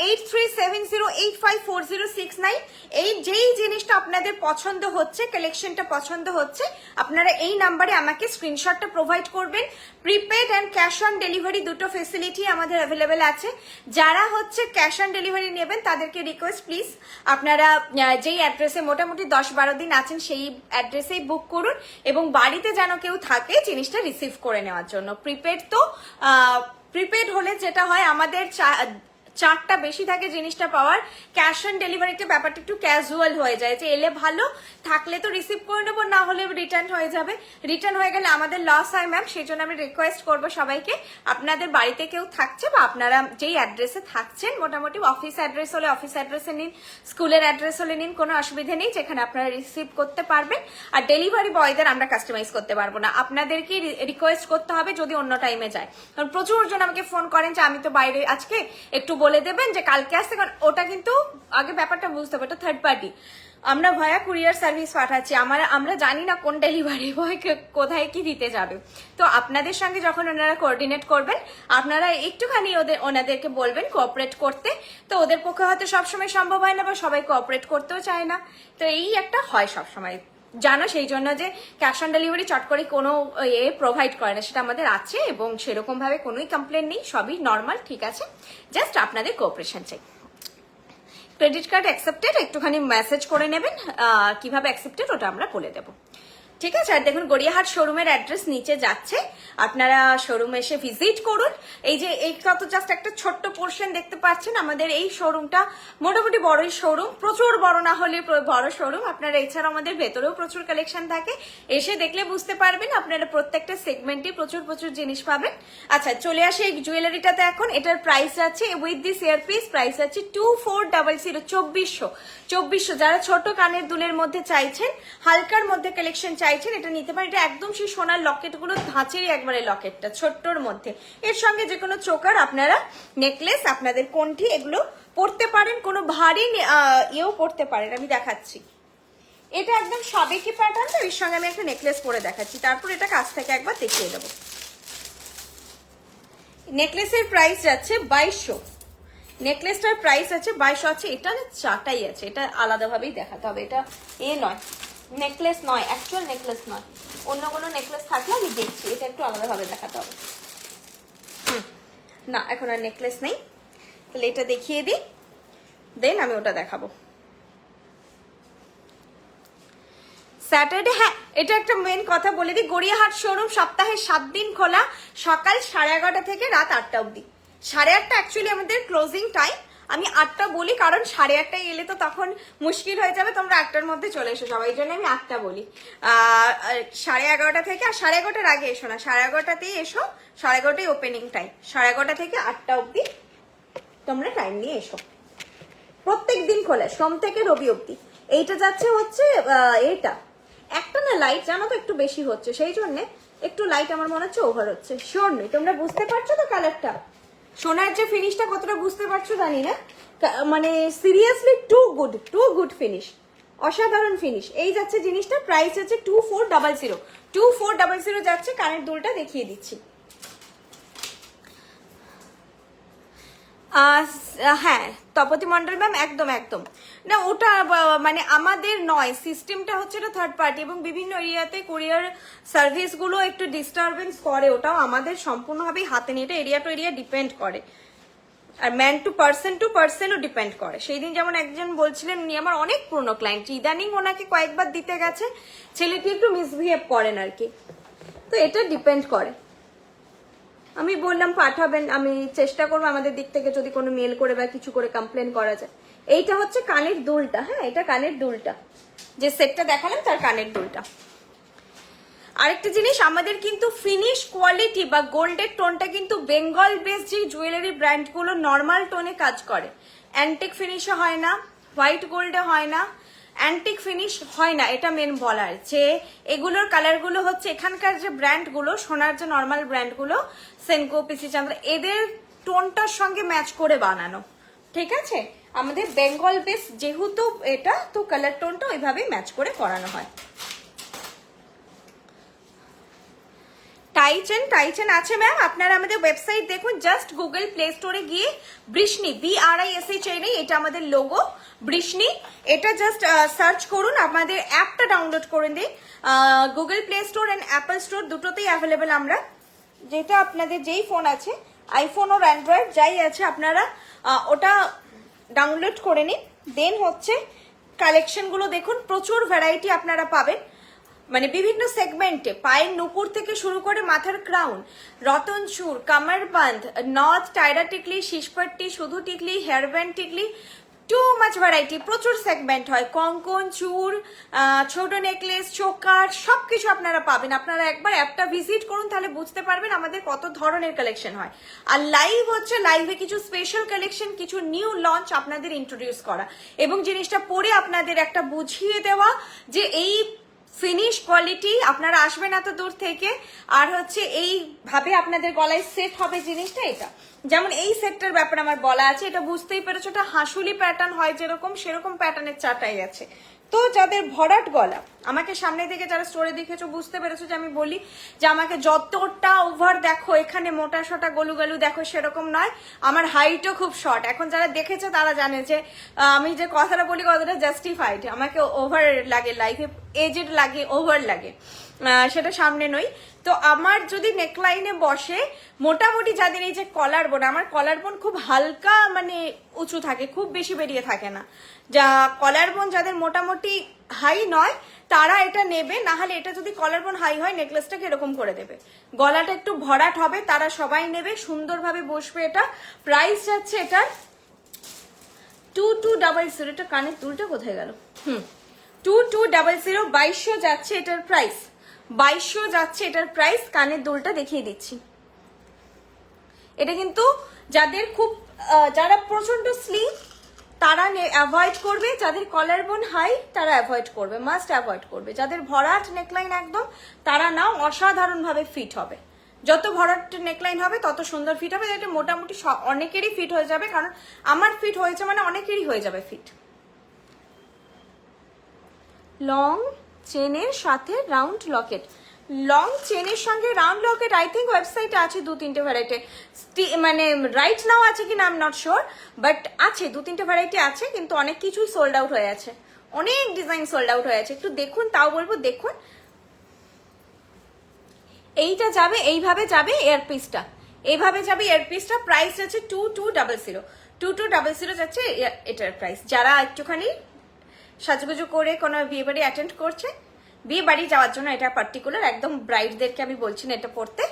8370854069। এই যেই জিনিসটা আপনাদের পছন্দ হচ্ছে, কালেকশনটা পছন্দ হচ্ছে, আপনারা এই নাম্বারে আমাকে স্ক্রিনশটটা প্রোভাইড করবেন। Prepaid and cash on delivery দুটো ফেসিলিটি আমাদের অ্যাভেলেবেল আছে। যারা হচ্ছে ক্যাশ অন ডেলিভারি নেবেন তাদেরকে রিকোয়েস্ট প্লিজ আপনারা যেই অ্যাড্রেসে মোটামুটি 10-12 দিন আছেন সেই অ্যাড্রেসেই বুক করুন, এবং বাড়িতে যেন কেউ থাকে জিনিসটা রিসিভ করে নেওয়ার জন্য। প্রিপেড হলে যেটা হয় আমাদের চারটা বেশি থাকে জিনিসটা পাওয়ার, ক্যাশ অন ডেলিভারিতে ব্যাপারটা একটু ক্যাজুয়াল হয়ে যায়, যে এলে ভালো, থাকলে তো রিসিভ করে নেবো, না হলে রিটার্ন হয়ে যাবে। রিটার্ন হয়ে গেলে আমাদের লস হয় ম্যাম, সেই জন্য আমি রিকোয়েস্ট করবো সবাইকে, আপনাদের বাড়িতে কেউ থাকছে বা আপনারা যেই অ্যাড্রেসে থাকছেন, মোটামুটি অফিস অ্যাড্রেস হলে অফিস অ্যাড্রেসে নিন, স্কুলের অ্যাড্রেস হলে নিন, কোনো অসুবিধা নেই, যেখানে আপনারা রিসিভ করতে পারবেন। আর ডেলিভারি বয়দের আমরা কাস্টমাইজ করতে পারবো না, আপনাদেরকে রিকোয়েস্ট করতে হবে যদি অন্য টাইমে যায়। কারণ প্রচুর জন আমাকে ফোন করেন যে আমি তো বাইরে আজকে, একটু বলে দেবেন যে কালকে আসতে, কারণ ওটা কিন্তু আগে ব্যাপারটা বুঝতে হবে, এটা থার্ড পার্টি। আমরা ভায়া কুরিয়ার সার্ভিস পাঠাচ্ছি, আমরা জানি না কোন ডেলিভারি বয় কোথায় কি দিতে যাবে। তো আপনাদের সঙ্গে যখন ওনারা কোঅর্ডিনেট করবেন, আপনারা একটুখানি ওনাদেরকে বলবেন কোঅপারেট করতে। তো ওদের পক্ষে হয়তো সবসময় সম্ভব হয় না, বা সবাই কোঅপারেট করতেও চায় না, তো এই একটা হয় সবসময় জানো, সেই জন্য যে ক্যাশ অন ডেলিভারি চট করে কোনো প্রোভাইড করে না, সেটা আমাদের আছে, এবং সেরকম ভাবে কোনোই কমপ্লেন নেই, সবই নর্মাল, ঠিক আছে, জাস্ট আপনাদের কোঅপারেশন চাই। ক্রেডিট কার্ড অ্যাকসেপ্টেড, একটুখানি মেসেজ করে নেবেন কিভাবে অ্যাকসেপ্টেড ওটা আমরা বলে দেবো, ঠিক আছে। আর দেখুন গড়িয়াহাট শোরুমের অ্যাড্রেস নিচে যাচ্ছে, আপনারা শোরুমে এসে ভিজিট করুন। এই যে এইটা তো জাস্ট একটা ছোট্ট পোর্শন দেখতে পাচ্ছেন, আমাদের এই শোরুমটা মোটামুটি বড়ই শোরুম, প্রচুর বড় না হলে বড় শোরুম। আপনারা এছাড়াও আমাদের ভেতরেও প্রচুর কালেকশন থাকে, এসে দেখলে বুঝতে পারবেন, আপনারা প্রত্যেকটা সেগমেন্টে প্রচুর প্রচুর জিনিস পাবেন। আচ্ছা চলে আসে এই জুয়েলারিটাতে এখন, এটার প্রাইস আছে with this year piece, price আছে 2400, 2400। যারা ছোট কানের দুলের মধ্যে চাইছেন, হালকার মধ্যে কালেকশন চাইছেন, এটা নিতে পারেন। এটা একদম সেই সোনার লকেট গুলো, ধাঁচেরই একবারে লকেটটা ছোট্টর মধ্যে, এর সঙ্গে যে কোনো চোকার, আপনারা নেকলেস, আপনাদের কোনটি, এগুলো পরতে পারেন, কোনো ভারী ইয়েও পরতে পারেন। আমি দেখাচ্ছি, এটা একদম সাবেকি প্যাটার্ন, তো এর সঙ্গে আমি একটা নেকলেস পরে দেখাচ্ছি, তারপর এটা কাছ থেকে একবার দেখিয়ে দেবো। নেকলেসের প্রাইস যাচ্ছে 2200, নেকলেসটার প্রাইস আছে 2200 আছে। এটা চাটাই আছে, এটা আলাদাভাবেই দেখাতে হবে, এটা নয়, নেকলেস নয়, অ্যাকচুয়াল নেকলেস নয়, অন্য কোনো নেকলেস থাকলে আমি দেখছি, এটা একটু আলাদাভাবে দেখাতে হবে। না এখন আর নেকলেস নেই, তাহলে এটা দেখিয়ে দিই, দেন আমি ওটা দেখাবো। স্যাটারডে, হ্যাঁ এটা একটা মেন কথা বলে দিই, গড়িয়াহাট শোরুম সপ্তাহে 7 দিন খোলা, সকাল 11:30 থেকে রাত 8টা অবধি। 8:30 অ্যাকচুয়ালি আমাদের ক্লোজিং টাইম, আমি 8টা বলি, কারণ 8:30টায় এলে তো তখন মুশকিল হয়ে যাবে, তোমরা 8টার মধ্যে চলে এসো সবাই, জন্য আমি 8টা বলি। 11:30 থেকে, আর 11:30টার আগে এসো না, 11:30তেই এসো, 11:30টাই ওপেনিং টাইম, 11:30 থেকে 8টা অবধি তোমরা টাইম নিয়ে এসো। প্রত্যেক দিন খোলা, সোম থেকে রবি অবধি। এইটা যাচ্ছে হচ্ছে এটা একটা না লাইট জানো তো একটু বেশি হচ্ছে, সেই জন্য একটু লাইট আমার মনে হচ্ছে ওভার হচ্ছে, শিওর নই। তোমরা বুঝতে পারছো তো কালারটা, সোনার যে ফিনিশটা কতটা বুঝতে পারছো জানি না, মানে সিরিয়াসলি টু গুড ফিনিশ, অসাধারণ ফিনিশ। এই যাচ্ছে জিনিসটা, প্রাইস হচ্ছে 2400 যাচ্ছে। কানের দুলটা দেখিয়ে দিচ্ছি। হ্যাঁ তপতি মন্ডল ম্যাম, একদম একদম না, ওটা মানে আমাদের নয়, সিস্টেমটা হচ্ছে এটা থার্ড পার্টি, এবং বিভিন্ন এরিয়াতে কুরিয়ার সার্ভিসগুলো একটু ডিস্টারবেন্স করে, ওটাও আমাদের সম্পূর্ণভাবেই হাতে নিয়ে, এটা এরিয়া টু এরিয়া ডিপেন্ড করে, আর ম্যান টু পার্সনও ডিপেন্ড করে। সেই দিন যেমন একজন বলছিলেন, উনি আমার অনেক পুরনো ক্লায়েন্ট, ইদানিং ওনাকে কয়েকবার দিতে গেছে, ছেলেটি একটু মিসবিহেভ করেন আর কি, তো এটা ডিপেন্ড করে। আমি বললাম পাঠাবেন, আমি চেষ্টা করবো আমাদের দিক থেকে যদি কোনো মেল করে বা কিছু করে কমপ্লেন করা যায়। এইটা হচ্ছে কানের দুলটা, হ্যাঁ এটা কানের দুলটা, যে সেটটা দেখালাম তার কানের দুলটা। আরেকটা জিনিস, আমাদের কিন্তু ফিনিশ কোয়ালিটি বা গোল্ডের টোনটা কিন্তু বেঙ্গল বেস যে জুয়েলারি ব্র্যান্ডগুলো নর্মাল টোনে কাজ করে, অ্যান্টিক ফিনিশে হয় না, হোয়াইট গোল্ডে হয় না, অ্যান্টিক ফিনিশ হয় না, এটা মেন বলার যে এগুলোর কালারগুলো হচ্ছে এখানকার যে ব্র্যান্ডগুলো, সোনার যে নর্মাল ব্র্যান্ডগুলো সেনকো, পিসি চান্দ্রা, এদের টোনটার সঙ্গে ম্যাচ করে বানানো, ঠিক আছে। আমাদের বেঙ্গল বেস যেহেতু এটা, তো কালার টোনটা ওইভাবেই ম্যাচ করে করানো হয়। টাইচেন আছে ম্যাম, আপনারা আমাদের ওয়েবসাইট দেখুন, জাস্ট গুগল প্লে স্টোরে গিয়ে বৃষ্ণি, BRISHNI, এটা আমাদের লোগো বৃষ্ণি, এটা জাস্ট সার্চ করুন, আমাদের অ্যাপটা ডাউনলোড করে দিন। Google play store and Apple store দুটোতেই অ্যাভেলেবেল আমরা, যেটা আপনাদের যেই ফোন আছে, আইফোন ওর অ্যান্ড্রয়েড যাই আছে, আপনারা ওটা ডাউনলোড করে নিন। দেন হচ্ছে কালেকশনগুলো দেখুন, প্রচুর ভ্যারাইটি আপনারা পাবেন, মানে বিভিন্ন সেগমেন্টে, পায়ের নুপুর থেকে শুরু করে মাথার ক্রাউন, রতন চুর, কামারবান্ধ, নথ, টায়রা টিকলি, শিশপট্টি, শুধু টিকলি, হেয়ার ব্যান্ড টিকলি, টু মাচ ভ্যারাইটি, প্রচুর সেগমেন্ট হয়, কঙ্কন, চুর, ছোট নেকলেস, চোকার, সবকিছু আপনারা পাবেন। আপনারা একবার অ্যাপটা ভিজিট করুন, তাহলে বুঝতে পারবেন আমাদের কত ধরনের কালেকশন হয়। আর লাইভ হচ্ছে, লাইভে কিছু স্পেশাল কালেকশন, কিছু নিউ লঞ্চ আপনাদের ইন্ট্রোডিউস করা, এবং জিনিসটা পরে আপনাদের একটা বুঝিয়ে দেওয়া যে এই ফিনিশ কোয়ালিটি, আপনারা আসবেন এত দূর থেকে, আর হচ্ছে এইভাবে আপনাদের গলায় সেট হবে জিনিসটা। এটা যেমন এই সেটটার ব্যাপারে আমার বলা আছে, এটা বুঝতেই পেরেছো, এটা হাসুলি প্যাটার্ন হয় যেরকম, সেরকম প্যাটার্নের চাটাই আছে। তো যাদের ভরাট গলা, আমাকে সামনে থেকে যারা স্টোরে দেখেছো বুঝতে পেরেছো যে আমি বলি যে আমাকে যতটা ওভার দেখো, এখানে মোটা সোটা গলু গালু দেখো, সেরকম নয়, আমার হাইটও খুব শর্ট। এখন যারা দেখেছো তারা জানে যে আমি যে কথাটা বলি কতটা জাস্টিফাইড, আমাকে ওভার লাগে, লাইফে এজেড লাগে, ওভার লাগে, সেটা সামনে নই। তো আমার যদি নেকলাইনে বসে, মোটামুটি যাদের এই যে কলার বোন, আমার কলার বোন খুব হালকা মানে উঁচু থাকে, খুব বেশি বেরিয়ে থাকে না, যা কলার বোন যাদের মোটামুটি হাই নয় তারা এটা নেবে, না হলে এটা যদি কলার বোন হাই হয় নেকলেসটাকে এরকম করে দেবে, গলাটা একটু ভরাট হবে, তারা সবাই নেবে, সুন্দরভাবে বসবে। এটা প্রাইস যাচ্ছে এটার 2200, এটা কানের দুলটা কোথায় গেল, 2200, 2200 যাচ্ছে এটার প্রাইস, 2200 যাচ্ছে এটার প্রাইস। কানের দুলটা দেখিয়ে দিচ্ছি, এটা কিন্তু যাদের খুব যারা প্রচন্ড স্লিম তারা অ্যাভয়েড করবে, যাদের কলার বোন হাই তারা অ্যাভয়েড করবে, মাস্ট অ্যাভয়েড করবে। যাদের ভরাট নেকলাইন একদম, তারা নাও, অসাধারণ ভাবে ফিট হবে, যত ভরাট নেকলাইন হবে তত সুন্দর ফিট হবে। এটা মোটামুটি অনেকেরই ফিট হয়ে যাবে, কারণ আমার ফিট হয়েছে মানে অনেকেরই হয়ে যাবে ফিট। লং চেনের সাথে রাউন্ড লকেট, লং চেনের সঙ্গে রাউন্ড লকেট আই থিঙ্ক ওয়েবসাইটে আছে 2-3টে ভ্যারাইটি, মানে রাইট নাও আছে কিনা I am not sure, but আছে 2-3টে ভ্যারাইটি আছে, কিন্তু অনেক কিছুই সোল্ড আউট হয়ে আছে, অনেক ডিজাইন সোল্ড আউট হয়ে আছে। একটু দেখুন, তাও বলবো দেখুন। এইটা যাবে, এইভাবে যাবে এয়ারপিসটা, এইভাবে যাবে এয়ারপিসটা, প্রাইস আছে 2200 যাচ্ছে এটার প্রাইস। যারা একটুখানি সাজুগুজু করে কোনো বিয়ে বাড়ি অ্যাটেন্ড করছে বিয়ে বাড়ি যাওয়ার জন্য এটা পার্টিকুলার, একদম ব্রাইডদেরকে আমি বলছি না এটা পরতে।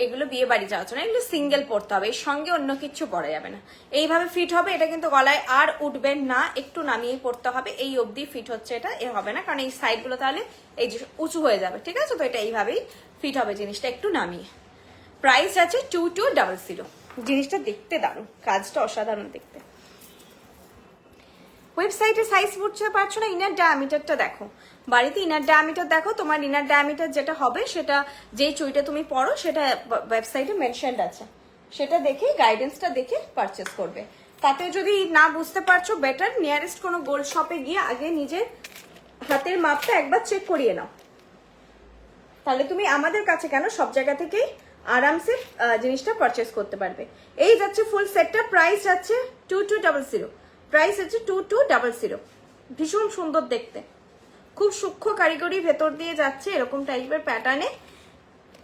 এগুলো বিয়ে বাড়ি যাওয়ার জন্য, এগুলো সিঙ্গেল পরতে হবে, এর সঙ্গে অন্য কিছু পরা যাবে না। এইভাবে ফিট হবে, এটা কিন্তু গলায় আর উঠবেন না, একটু নামিয়ে পরতে হবে। এই অবধি ফিট হচ্ছে এটা, এ হবে না, কারণ এই সাইডগুলো তাহলে এই যে উঁচু হয়ে যাবে, ঠিক আছে? তো এটা এইভাবেই ফিট হবে জিনিসটা, একটু নামিয়ে। প্রাইস আছে 2200। জিনিসটা দেখতে দারুণ, কাজটা অসাধারণ দেখতে। ওয়েবসাইটে সাইজ বুঝতে পারছো না, ইনার ডায়ামিটারটা দেখো, বাড়িতে ইনার ডায়ামিটার দেখো, তোমার ইনার ডায়ামিটার যেটা হবে সেটা, যেই চুইটা তুমি পরো সেটা ওয়েবসাইটে মেনশনড আছে, সেটা দেখে গাইডেন্সটা দেখে পারচেস করবে। তাতে যদি না বুঝতে পারছো, বেটার নিয়ারেস্ট কোনো গোল্ড শপে গিয়ে আগে নিজের হাতের মাপটা একবার চেক করিয়ে নাও, তাহলে তুমি আমাদের কাছে কেন সব জায়গা থেকেই আরামসে জিনিসটা পারচেস করতে পারবে। এই যাচ্ছে ফুল সেটটা, প্রাইস যাচ্ছে 2200। প্রাইস হচ্ছে 2200। ভীষণ সুন্দর দেখতে, খুব সূক্ষ্ম কারিগরি ভেতর দিয়ে যাচ্ছে, এরকম টাইপের প্যাটার্নে,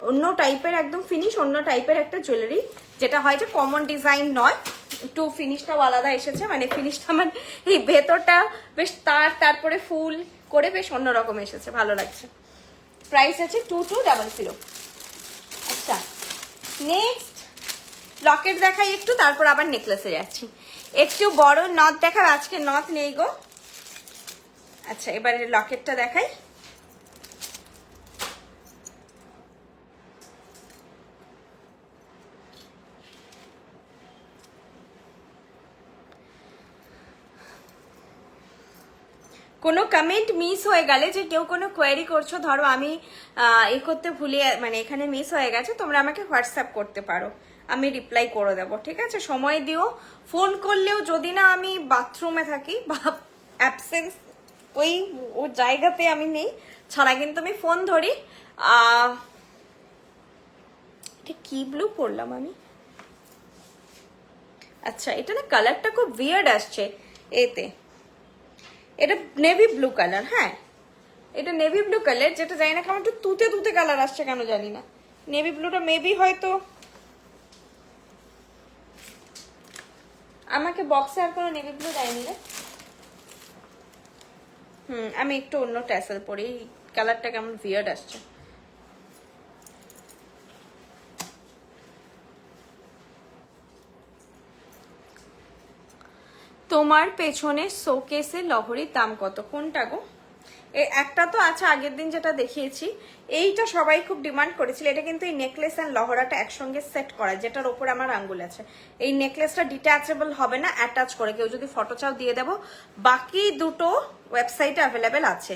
অন্য টাইপের একদম ফিনিশ, অন্য টাইপের একটা জুয়েলারি, যেটা হয় যে কমন ডিজাইন নয়, একটু ফিনিশটাও আলাদা এসেছে, মানে ফিনিশটা মানে এই ভেতরটা বেশ তারপরে ফুল করে বেশ অন্যরকম এসেছে, ভালো লাগছে। প্রাইস আছে 2200। আচ্ছা, নেক্সট লকেট দেখাই একটু, তারপর আবার নেকলেসে যাচ্ছি। একটু বড় নথ দেখার, আজকে নথ নেই গো। আচ্ছা, এবারে লকেটটা দেখাই। কোনো কমেন্ট মিস হয়ে গেলে, যে কেউ কোনো কোয়েরি করছো, ধরো আমি এ করতে ভুলে, মানে এখানে মিস হয়ে গেছে, তোমরা আমাকে হোয়াটসঅ্যাপ করতে পারো, আমি রিপ্লাই করে দেবো, ঠিক আছে? সময় দিও। ফোন করলেও যদি না আমি বাথরুমে থাকি বা অ্যাবসেন্স ওই ও জায়গাতে আমি নেই, ছাড়া কিন্তু আমি ফোন ধরি। এটা কি ব্লু পরলাম আমি? আচ্ছা, এটা না কালারটা খুব উইয়ার্ড আসছে এতে, এটা নেভি ব্লু কালার। হ্যাঁ, এটা নেভি ব্লু কালার, যেটা জানি না কেমন একটু তুতে তুতে কালার আসছে, কেন জানি না। নেভি ব্লুটা মেবি হয়তো, আমাকে বক্সে আর কোনো নেভি ব্লু দেয়নি রে। আমি একটু অন্য ট্যাসেল পরি, কালারটা কেমন উইয়ার্ড আসছে। তোমার পেছনে শোকেসে লহরির দাম কত? কোনটা গো? একটা তো আছে আগের দিন যেটা দেখিয়েছি, এইটা সবাই খুব ডিমান্ড করেছিল। এটা কিন্তু এই নেকলেস অ্যান্ড লহরাটা একসঙ্গে সেট করা, যেটার ওপর আমার আঙ্গুল আছে। এই নেকলেসটা ডিট্যাচেবল হবে না, অ্যাটাচ করে, কেউ যদি ফটো চাও দিয়ে দেবো। বাকি দুটো ওয়েবসাইটে অ্যাভেলেবেল আছে।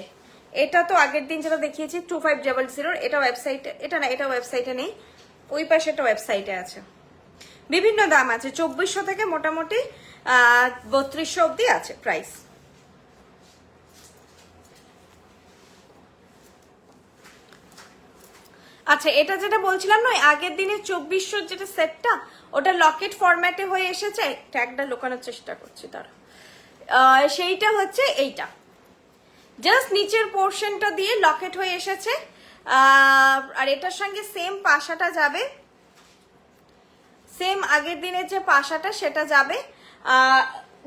এটা তো আগের দিন যেটা দেখিয়েছি 2500, এটা ওয়েবসাইটে, এটা না, এটা ওয়েবসাইটে নেই, ওই পাশে একটা ওয়েবসাইটে আছে। বিভিন্ন দাম আছে, 2400 থেকে মোটামুটি 3200 অব্দি আছে প্রাইস। আচ্ছা, এটা যেটা বলছিলাম না, আগের দিনে 2400 যেটা সেটটা, ওটা লকেট ফরম্যাটে হয়ে এসেছে, ট্যাগটা লুকানোর চেষ্টা করছি তার, সেইটা হচ্ছে এইটা, জাস্ট নিচের পোর্শনটা দিয়ে লকেট হয়ে এসেছে। আর এটার সঙ্গে সেম পাশাটা যাবে, সেম আগের দিনের যে পাশাটা সেটা যাবে,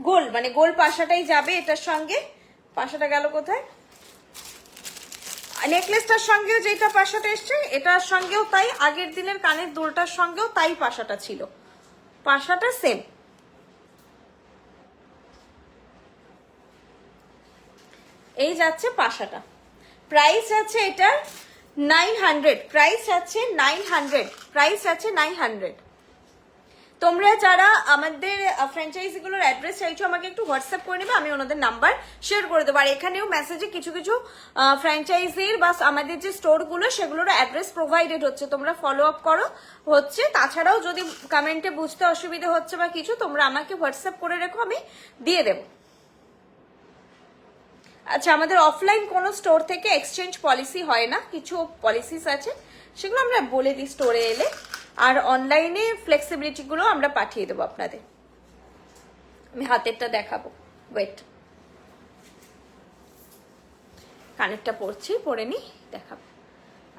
গোল, মানে গোল পাশাটাই যাবে এটার সঙ্গে। পাশাটা গেল কোথায়? নেকলেসটার সঙ্গেও যেটা পাশাটা এসছে, এটার সঙ্গেও তাই, আগের দিনের কানের দুলটার সঙ্গেও তাই পাশাটা ছিল, পাশাটা সেম। এই যাচ্ছে পাশাটা, প্রাইস আছে এটার 900, প্রাইস আছে 900, প্রাইস আছে 900। তোমরা যারা আমাদের ফ্র্যাঞ্চাইজিগুলোর অ্যাড্রেস চাইছো, আমাকে একটু হোয়াটসঅ্যাপ করে নেবে, আমি ওনাদের নাম্বার শেয়ার করে দেবো। আর এখানেও মেসেজে কিছু কিছু ফ্র্যাঞ্চাইজির বা আমাদের যে স্টোরগুলো, সেগুলোর অ্যাড্রেস প্রোভাইডেড হচ্ছে, তোমরা ফলো আপ করো হচ্ছে। তাছাড়াও যদি কমেন্টে বুঝতে অসুবিধা হচ্ছে বা কিছু, তোমরা আমাকে হোয়াটসঅ্যাপ করে রেখো, আমি দিয়ে দেব। আচ্ছা, আমাদের অফলাইন কোনো স্টোর থেকে এক্সচেঞ্জ পলিসি হয় না, কিছু পলিসিস আছে, সেগুলো আমরা বলে দিই স্টোরে এলে। আর অনলাইনে ফ্লেক্সিবিলিটিগুলো আমরা পাঠিয়ে দেবো আপনাদের। আমি হাতেরটা দেখাবো, ওয়েট, কানেরটা পরছি, পরে নি, দেখাবো।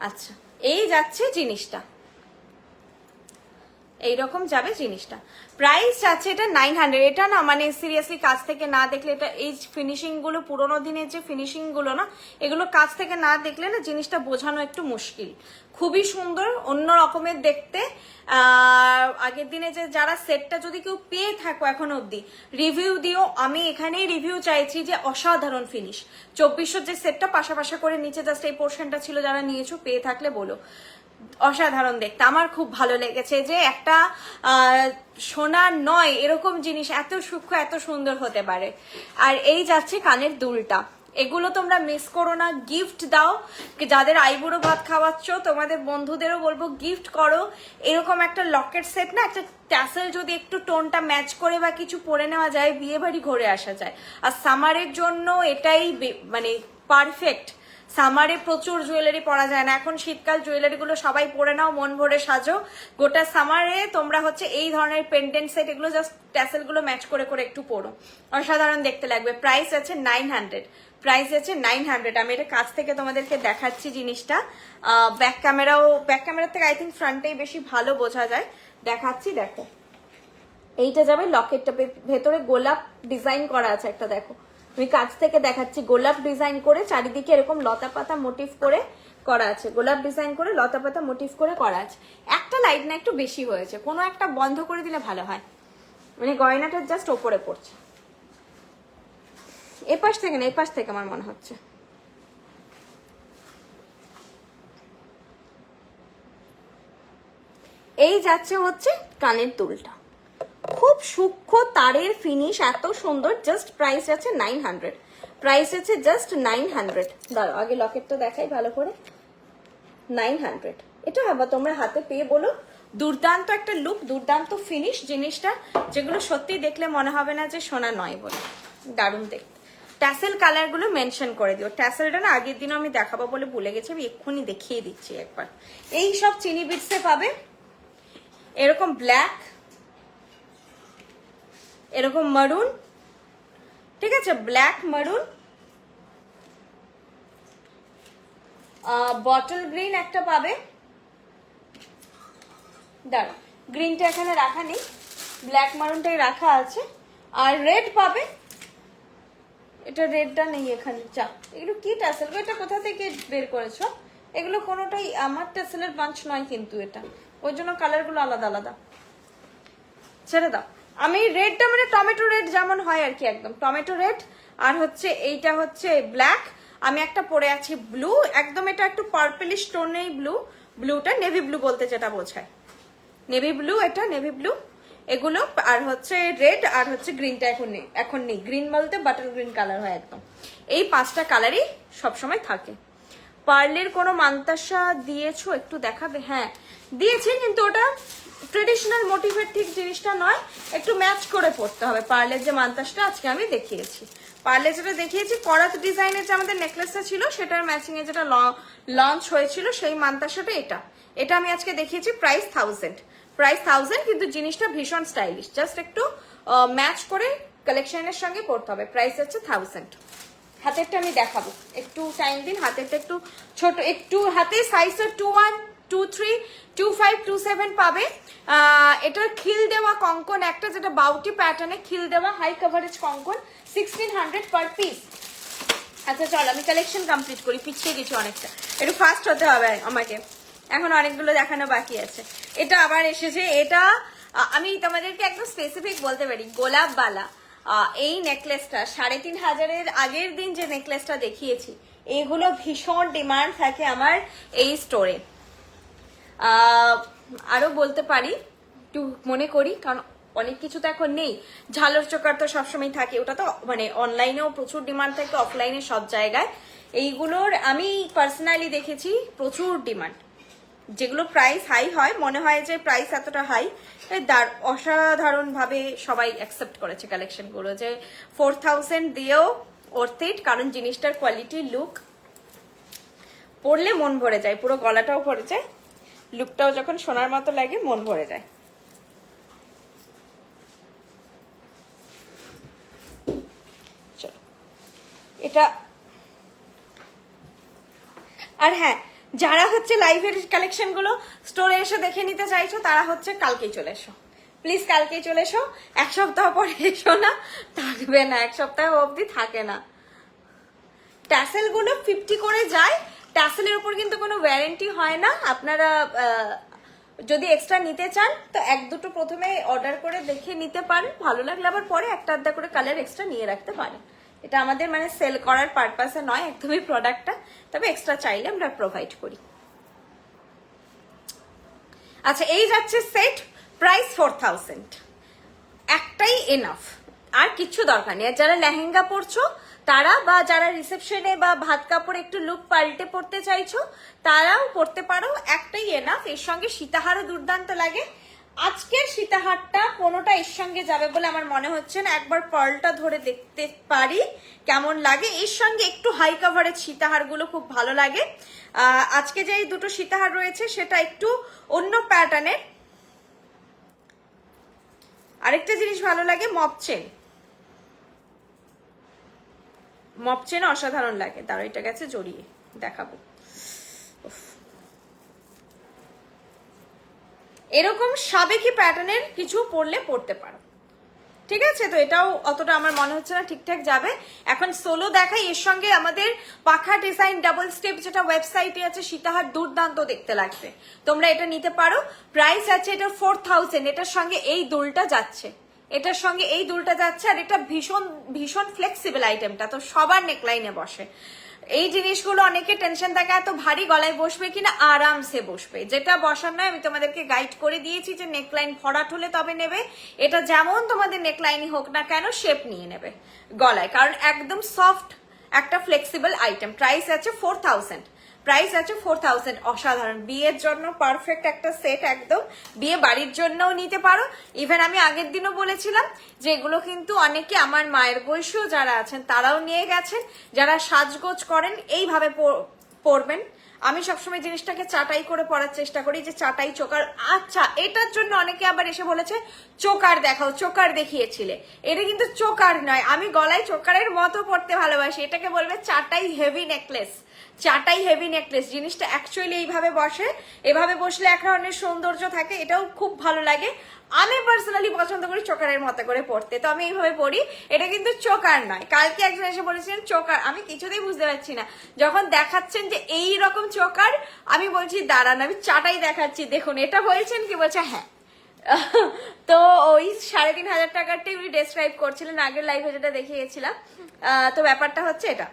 আচ্ছা, এই যাচ্ছে জিনিসটা, এইরকম যাবে জিনিসটা। প্রাইস আছে এটা 900। এটা না মানে সিরিয়াসলি কাছ থেকে না দেখলে, এটা এই ফিনিশিং গুলো পুরোনো দিনের যে ফিনিশিং গুলো না, এগুলো কাছ থেকে না দেখলে না জিনিসটা বোঝানো একটু মুশকিল। খুবই সুন্দর, অন্য রকমের দেখতে। আগের দিনে যে যারা সেটটা যদি কেউ পেয়ে থাকো এখন অব্দি, রিভিউ দিও। আমি এখানেই রিভিউ চাইছি যে অসাধারণ ফিনিশ। 2400 যে সেটটা পাশাপাশি করে নিচে জাস্ট এই পোর্শনটা ছিল, যারা নিয়েছো পেয়ে থাকলে বলো, অসাধারণ দেখতে। আমার খুব ভালো লেগেছে যে একটা সোনার নয় এরকম জিনিস এত সূক্ষ্ম এত সুন্দর হতে পারে। আর এই যাচ্ছে কানের দুলটা, এগুলো তোমরা মিস করো না, গিফট দাও। যাদের আইবুড়ো ভাত খাওয়াচ্ছ তোমাদের বন্ধুদেরও বলবো গিফট করো। এরকম একটা লকেট সেট না, একটা ট্যাসেল যদি একটু টোনটা ম্যাচ করে বা কিছু পরে নেওয়া যায়, বিয়ে বাড়ি ঘুরে আসা যায়। আর সামারের জন্য এটাই মানে পারফেক্ট। সামারে প্রচুর জুয়েলারি পরা যায় না, এখন শীতকাল জুয়েলারি গুলো সবাই পরে নাও, মন ভরে সাজো। গোটা সামারে তোমরা হচ্ছে এই ধরনের পেন্ডেন্ট সেট, এগুলো জাস্ট ট্যাসেল গুলো ম্যাচ করে করে একটু পরো, অসাধারণ দেখতে লাগবে। প্রাইস আছে 900, প্রাইস আছে 900। আমি এটা কাছ থেকে তোমাদেরকে দেখাচ্ছি জিনিসটা। ব্যাক ক্যামেরার থেকে আই থিঙ্ক ফ্রন্টেই বেশি ভালো বোঝা যায়। দেখাচ্ছি, দেখো এইটা যাবে লকেটটা, ভেতরে গোলাপ ডিজাইন করা আছে একটা, দেখো আমি কাছ থেকে দেখাচ্ছি। গোলাপ ডিজাইন করে চারিদিকে এরকম লতা পাতা মোটিভ করে করা আছে, গোলাপ ডিজাইন করে লতা পাতা মোটিভ করে করা আছে। একটা লাইট না একটু বেশি হয়েছে, কোনো একটা বন্ধ করে দিলে ভালো হয়, মানে গয়নাটা জাস্ট ওপরে পড়ছে। এপাশ থেকে না, এপাশ থেকে আমার মনে হচ্ছে। এই যাচ্ছে হচ্ছে কানের দুলটা, খুব সূক্ষ্ম তারের ফিনিশ, এত সুন্দর। জাস্ট প্রাইস আছে 900, প্রাইস আছে জাস্ট 900। দাঁড়াও আগে লকেটটা দেখাই ভালো করে। 900 এটা আবার তোমরা হাতে পেয়ে বলো, দুর্দান্ত একটা লুক, দুর্দান্ত ফিনিশ জিনিসটা, যেগুলো সত্যি দেখলে মনে হবে না যে সোনা নয় বলে, দারুণ দেখতে। ট্যাসেল কালার গুলো মেনশন করে দিও। ট্যাসেলটা না আগের দিনও আমি দেখাবো বলে ভুলে গেছি, আমি এক্ষুনি দেখিয়ে দিচ্ছি একবার। এই সব চিনি বিটসে পাবে, এরকম ব্ল্যাক, এরকম মারুন, ঠিক আছে, ব্ল্যাক মারুন, বটল গ্রিন একটা পাবে। দাঁড়া, গ্রিনটা এখানে রাখা নেই, ব্ল্যাক মারুনটাই রাখা আছে। আর রেড পাবে, এটা রেডটা নেই এখানে। যা, এগুলো কি ট্যাসেল, এটা কোথা থেকে বের করেছো? এগুলো কোনোটাই আমার ট্যাসেলের বাঞ্চ নয় কিন্তু, এটা ওই জন্য কালারগুলো আলাদা আলাদা। ছেড়ে দাও। আমি রেডটা মানে টমেটো রেড যেমন হয় আর কি, একদম টমেটো রেড। আর হচ্ছে এইটা হচ্ছে ব্ল্যাক, আমি একটা পরে আছি ব্লু, একদম এটা একটু পার্পলিশ টোনেই ব্লু, ব্লুটা নেভি ব্লু বলতে যেটা বোঝায়, নেভি ব্লু, এটা নেভি ব্লু এগুলো। আর হচ্ছে রেড, আর হচ্ছে গ্রিনটা এখন নেই, গ্রিন বলতে বাটার গ্রিন কালার হয় একদম। এই 5টা কালারই সবসময় থাকে। পার্লের কোনো মান্তাসা দিয়েছো একটু দেখাবে? হ্যাঁ দিয়েছি, কিন্তু ওটা ট্রেডিশনাল মোটিভের ঠিক জিনিসটা নয়, একটু ম্যাচ করে পড়তে হবে। পার্লের যে মান্তাসটা আজকে আমি দেখিয়েছি, পার্লে যেটা দেখিয়েছি করাত ডিজাইনের যে আমাদের নেকলেসটা ছিল সেটার ম্যাচিং এ যেটা লঞ্চ হয়েছিল সেই মান্তাসাটা এটা আমি আজকে দেখিয়েছি। প্রাইস 1000, প্রাইস 1000, কিন্তু জিনিসটা ভীষণ স্টাইলিশ, জাস্ট একটু ম্যাচ করে কালেকশনের সঙ্গে পড়তে হবে। প্রাইস হচ্ছে 1000। হাতেরটা আমি দেখাবো, একটু টাইম দিন। হাতেরটা একটু ছোট, একটু হাতে সাইজ 21, 23, 25, 27 পাবে। এটার খিল দেওয়া কঙ্কন একটা, যেটা বাউটি প্যাটার্নে খিল দেওয়া হাই কভারেজ কঙ্কন, 1600 পার পিস। আচ্ছা চল আমি কালেকশন কমপ্লিট করি, পিছিয়ে গেছি অনেকটা, একটু ফাস্ট হতে হবে আমাকে, এখন অনেকগুলো দেখানো বাকি আছে। এটা আবার এসেছে, এটা আমি তোমাদেরকে একদম স্পেসিফিক বলতে পারি, গোলাপবালা এই নেকলেসটা 3500-এর আগের দিন যে নেকলেসটা দেখিয়েছি, এইগুলো ভীষণ ডিমান্ড থাকে আমার এই স্টোরে। আরো বলতে পারি, একটু মনে করি, কারণ অনেক কিছু তো এখন নেই। ঝালর চোকার তো সবসময় থাকে, ওটা তো মানে অনলাইনেও প্রচুর ডিমান্ড থাকে, অফলাইনে সব জায়গায়। এইগুলোর আমি পার্সোনালি দেখেছি প্রচুর ডিমান্ড, যেগুলো প্রাইস হাই হয়, মনে হয় যে প্রাইস এতটা হাই, অসাধারণ ভাবে সবাই অ্যাকসেপ্ট করেছে কালেকশন গুলো, যে 4000 দিয়েও ওর্থ ইট, কারণ জিনিসটার কোয়ালিটি, লুক, পরলে মন ভরে যায়, পুরো গলাটাও ভরে যায়, লুকটাও যখন সোনার মতো লাগে মন ভরে যায়। চলো এটা, আর হ্যাঁ যারা হচ্ছে লাইভের কালেকশন গুলো স্টোরে এসে দেখে নিতে চাইছো তারা হচ্ছে কালকেই চলে এসো, প্লিজ কালকে চলে এসো, এক সপ্তাহ পরে এসো না, থাকবে না, এক সপ্তাহ অবধি থাকে না। ট্যাসেল গুলো 50 করে যায়, ট্যাসেলের উপর কিন্তু কোনো ওয়ারেন্টি হয় না। আপনারা যদি এক্সট্রা নিতে চান তো এক দুটো প্রথমে অর্ডার করে দেখে নিতে পারেন, ভালো লাগলে আবার পরে একটা আধটা করে কালার এক্সট্রা নিয়ে রাখতে পারেন। এটা আমাদের মানে সেল করার পারপাসে নয় একদমই প্রোডাক্টটা, তবে এক্সট্রা চাইলে আমরা প্রোভাইড করি। আচ্ছা, এই যাচ্ছে সেট, প্রাইস 4000, একটাই এনাফ, আর কিছু দরকার নেই। আর যারা লেহেঙ্গা পরছো তারা, বা যারা রিসেপশনে বা ভাত কাপড়ে একটু লুক পাল্টে পড়তে চাইছো তারাও পড়তে পারো, একটাই এনাফ। এর সঙ্গে সীতাহারও দুর্দান্ত লাগে। আজকের সীতাহারটা কোনোটা এর সঙ্গে যাবে বলে আমার মনে হচ্ছে না, একবার পার্লটা ধরে দেখতে পারি কেমন লাগে। এর সঙ্গে একটু হাই কাভারেজ সীতাহার গুলো খুব ভালো লাগে। আজকে যে দুটো সীতাহার রয়েছে সেটা একটু অন্য প্যাটার্নের। আরেকটা জিনিস ভালো লাগে, মপচেন, মপচেন অসাধারণ লাগে। দাঁড়ো, এটা গেছে জড়িয়ে, দেখাবো। এরকম সাবেকি প্যাটার্নের কিছু পরলে পরতে পারো, ঠিক আছে? তো এটাও অতটা আমার মনে হচ্ছে না ঠিকঠাক যাবে। এখন সোলো দেখাই, এর সঙ্গে আমাদের পাখা ডিজাইন ডাবল স্টেপ যেটা ওয়েবসাইটে আছে, সীতাহার দুর্দান্ত দেখতে লাগছে, তোমরা এটা নিতে পারো। প্রাইস আছে এটা 4000, এটার সঙ্গে এই দুলটা যাচ্ছে, এটার সঙ্গে এই দুলটা যাচ্ছে। আর এটা ভীষণ ভীষণ ফ্লেক্সিবল আইটেমটা, তো সবার নেকলাইনে বসে। এই জিনিসগুলো অনেকে টেনশন থাকে এত ভারী গলায় বসবে কিনা, আরামসে বসবে। যেটা বসার নয় আমি তোমাদেরকে গাইড করে দিয়েছি যে নেকলাইন ভরাট হলে তবে নেবে। এটা যেমন তোমাদের নেকলাইনই হোক না কেন শেপ নিয়ে নেবে গলায়, কারণ একদম সফট একটা ফ্লেক্সিবল আইটেম। প্রাইস আছে 4000, প্রাইস আছে 4000। অসাধারণ, বিয়ের জন্য পারফেক্ট একটা সেট, একদম বিয়ে বাড়ির জন্যও নিতে পারো। ইভেন আমি আগের দিনও বলেছিলাম যে এগুলো কিন্তু অনেকে আমার মায়ের বয়সীও যারা আছেন তারাও নিয়ে গেছেন, যারা সাজগোজ করেন এইভাবে পরবেন। আমি সবসময় জিনিসটাকে চাটাই করে পরার চেষ্টা করি, যে চাটাই চোকার। আচ্ছা, এটার জন্য অনেকে আবার এসে বলেছে চোকার দেখাও, চোকার দেখিয়েছিলে। এটা কিন্তু চোকার নয়, আমি গলায় চোকারের মতো পরতে ভালোবাসি। এটাকে বলবে চাটাই হেভি নেকলেস, চাটাই হেভি নেকলেস। জিনিসটা অ্যাকচুয়ালি এইভাবে বসে, এভাবে বসলে এক ধরনের সৌন্দর্য থাকে, এটাও খুব ভালো লাগে। আমি পার্সোনালি পছন্দ করি চোকারের মতো করে পড়তে, তো আমি এইভাবে পড়ি। এটা কিন্তু চোকার নয়। কালকে একজন এসে বলেছিলেন চোকার, আমি কিছুতেই বুঝতে পারছি না। যখন দেখাচ্ছেন যে এই রকম চোকার, আমি বলছি দাঁড়ান আমি চাটাই দেখাচ্ছি, দেখুন এটা বলছেন কি? বলছে হ্যাঁ। তো ওই 3500 টাকারটাই উনি ডেসক্রাইব করছিলেন আগের লাইভে যেটা দেখিয়েছিলাম। তো ব্যাপারটা হচ্ছে এটা,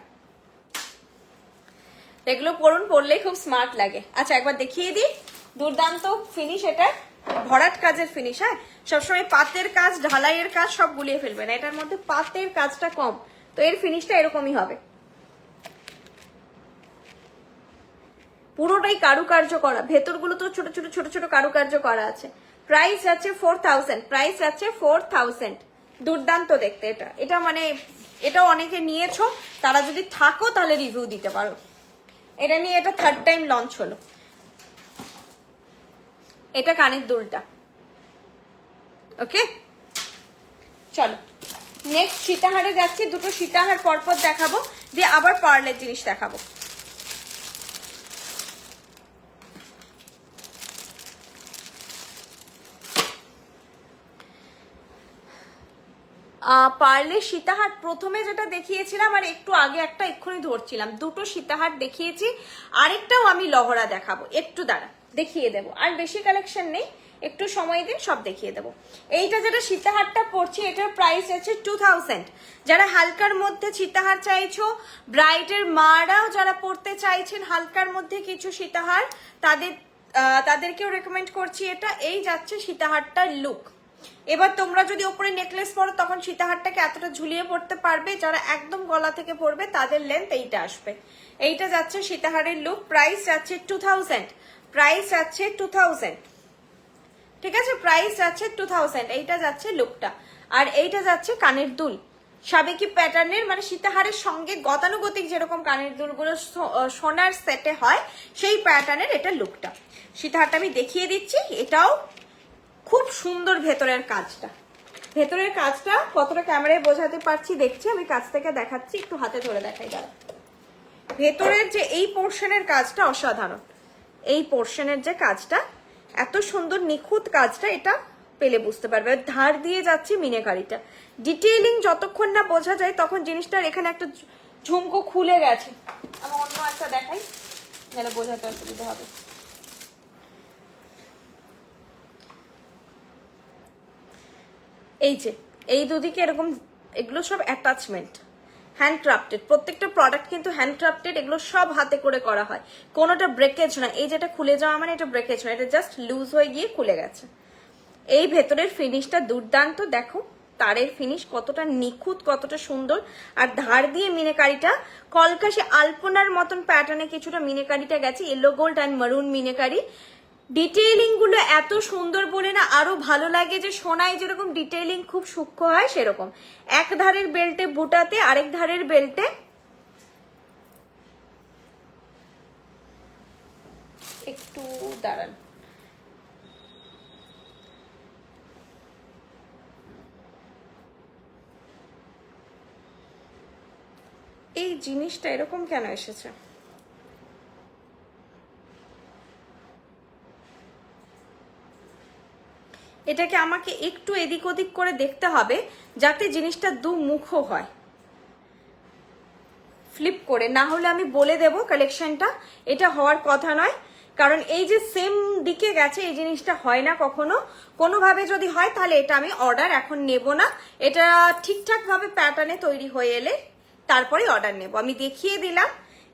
এগুলো পরুন, পরলেই খুব স্মার্ট লাগে। আচ্ছা, একবার দেখিয়ে দিই, দুর্দান্ত ফিনিশ, এটা ভরাট কাজের ফিনিশ। হ্যাঁ, সবসময় পাতের কাজ ঢালাইয়ের কাজ সব গুলিয়ে ফেলবে না, এটার মধ্যে পাতের কাজটা কম, তো এর ফিনিশটা এরকমই হবে। পুরোটাই কারুকার্য করা, ভেতরগুলো তো ছোট ছোট ছোট ছোট কারুকার্য করা আছে। প্রাইস আছে 4000, প্রাইস আছে 4000। দুর্দান্ত দেখতে এটা, এটা মানে এটাও অনেকে নিয়েছো, তারা যদি থাকো তাহলে রিভিউ দিতে পারো। এটা নিয়ে এটা 3rd টাইম লঞ্চ হলো। এটা কানের দুলটা। ওকে, চলো নেক্সট সীতাহারে যাচ্ছি। দুটো সীতাহার পরপর দেখাবো, দিয়ে আবার পার্লের জিনিস দেখাবো। পার্লের সীতাহার প্রথমে যেটা দেখিয়েছিলাম, আর একটু আগে একটা এক্ষুনি ধরছিলাম, দুটো সীতাহার দেখিয়েছি, আরেকটাও আমি লহরা দেখাবো। একটু দাঁড়া, দেখিয়ে দেবো, আর বেশি কালেকশন নেই, একটু সময় দিন, সব দেখিয়ে দেবো। এইটা যেটা সীতাহারটা পড়ছি, এটার প্রাইস আছে 2000। যারা হালকার মধ্যে সীতাহার চাইছো, ব্রাইডের মারাও যারা পড়তে চাইছেন হালকার মধ্যে কিছু সীতাহার, তাদেরকেও রেকমেন্ড করছি এটা। এই যাচ্ছে সীতাহারটার লুক। এবার তোমরা যদি ওপরে নেকলেস পরো তখন সীতাহারটাকে এতটা ঝুলিয়ে পড়তে পারবে, যারা একদম গলা থেকে পরবে তাদের লেন্থ এইটা আসবে। এইটা যাচ্ছে সীতাহারের লুক। প্রাইস যাচ্ছে 2000, প্রাইস যাচ্ছে 2000, ঠিক আছে? প্রাইস যাচ্ছে 2000। এইটা যাচ্ছে লুকটা, আর এইটা যাচ্ছে কানের দুল, সাবেকি প্যাটার্নের, মানে সীতাহারের সঙ্গে গতানুগতিক যেরকম কানের দুলগুলো সোনার সেটে হয় সেই প্যাটার্নের এটা লুকটা। সীতাহারটা আমি দেখিয়ে দিচ্ছি, এটাও খুব সুন্দর। ভেতরের কাজটা, ভেতরের কাজটা কতটা ক্যামেরায় বোঝাতে পারছি দেখছি, আমি কাছ থেকে দেখাচ্ছি, একটু হাতে ধরে দেখাই। দাঁড়া, ভেতরের যে এই পোর্শনের কাজটা অসাধারণ, এই পোর্শনের যে কাজটা এত সুন্দর নিখুঁত কাজটা, এটা পেলে বুঝতে পারবে। ধার দিয়ে যাচ্ছে মিনাকারিটা, ডিটেইলিং যতক্ষণ না বোঝা যায় তখন জিনিসটার এখানে একটা ঝুমকো খুলে গেছে। আমি অন্য একটা দেখাই, যেন বোঝাতে অসুবিধা হবে। এই যে এই দুদিকে এরকম, এগুলো সব অ্যাটাচমেন্ট, হ্যান্ডক্রাফটেড, প্রত্যেকটা প্রোডাক্ট কিন্তু হ্যান্ডক্রাফটেড, এগুলো সব হাতে করে করা হয়, কোনোটা ব্রেকেজ না। এই যেটা খুলে যাওয়া মানে এটা ব্রেকেজ না, এটা জাস্ট লুজ হয়ে গিয়ে খুলে গেছে। এই ভেতরের ফিনিশটা দুর্দান্ত, দেখো তারের ফিনিশ কতটা নিখুঁত, কতটা সুন্দর। আর ধার দিয়ে মিনাকারিটা কলকাশি আলপনার মতন প্যাটার্নে কিছুটা মিনাকারিটা গেছে, ইয়েলো গোল্ড অ্যান্ড মারুন মিনাকারি। ডিটেইলিং গুলো এত সুন্দর বলে না আরো ভালো লাগে, যে সোনায় যেরকম ডিটেইলিং খুব সূক্ষ্ম হয় সেরকম। এক ধারের বেল্টে বুটাতে, আরেক ধারের বেল্টে একটু দাঁড়ান, এই জিনিসটা এরকম কেন এসেছে? এটাকে আমাকে একটু এদিক ওদিক করে দেখতে হবে যাতে জিনিসটা দুমুখ হয়, ফ্লিপ করে, না হলে আমি বলে দেব কালেকশনটা এটা হওয়ার কথা নয়। কারণ এই যে সেম দিকে গেছে এই জিনিসটা হয় না কখনো, কোনোভাবে যদি হয় তাহলে এটা আমি অর্ডার এখন নেব না। এটা ঠিকঠাক ভাবে প্যাটার্নে তৈরি হয়ে এলে তারপরে অর্ডার নেব। আমি দেখিয়ে দিলাম,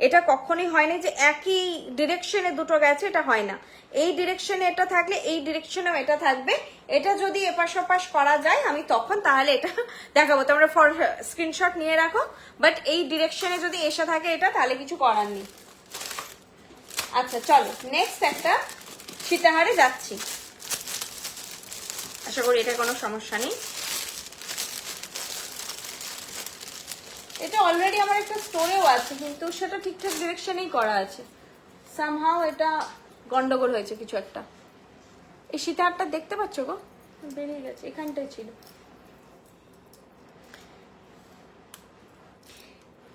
এটা কখনোই হয় না যে একই ডিরেকশনে দুটো গেছে, এটা হয় না। এই ডিরেকশনে এটা থাকলে এই ডিরেকশনেও এটা থাকবে, এটা যদি এপাশ ওপাশ করা যায় আমি তখন তাহলে এটা দেখাবো, তোমরা ফর স্ক্রিনশট নিয়ে রাখো। বাট এই ডিরেকশনে যদি এসে থাকে এটা, তাহলে কিছু করার নেই। আচ্ছা চলো নেক্সট একটা সীতাহারে যাচ্ছি, আশা করি এটা কোনো সমস্যা নেই। এটা অলরেডি আমার একটা স্টোরেও আছে, কিন্তু সেটা ঠিকঠাক ডিরেকশনেই করা আছে, সামহাও এটা গন্ডগোল হয়েছে কিছু একটা। এই সীতাহারটা দেখতে পাচ্ছ গো, বেরিয়ে গেছে, এখানটাই ছিল।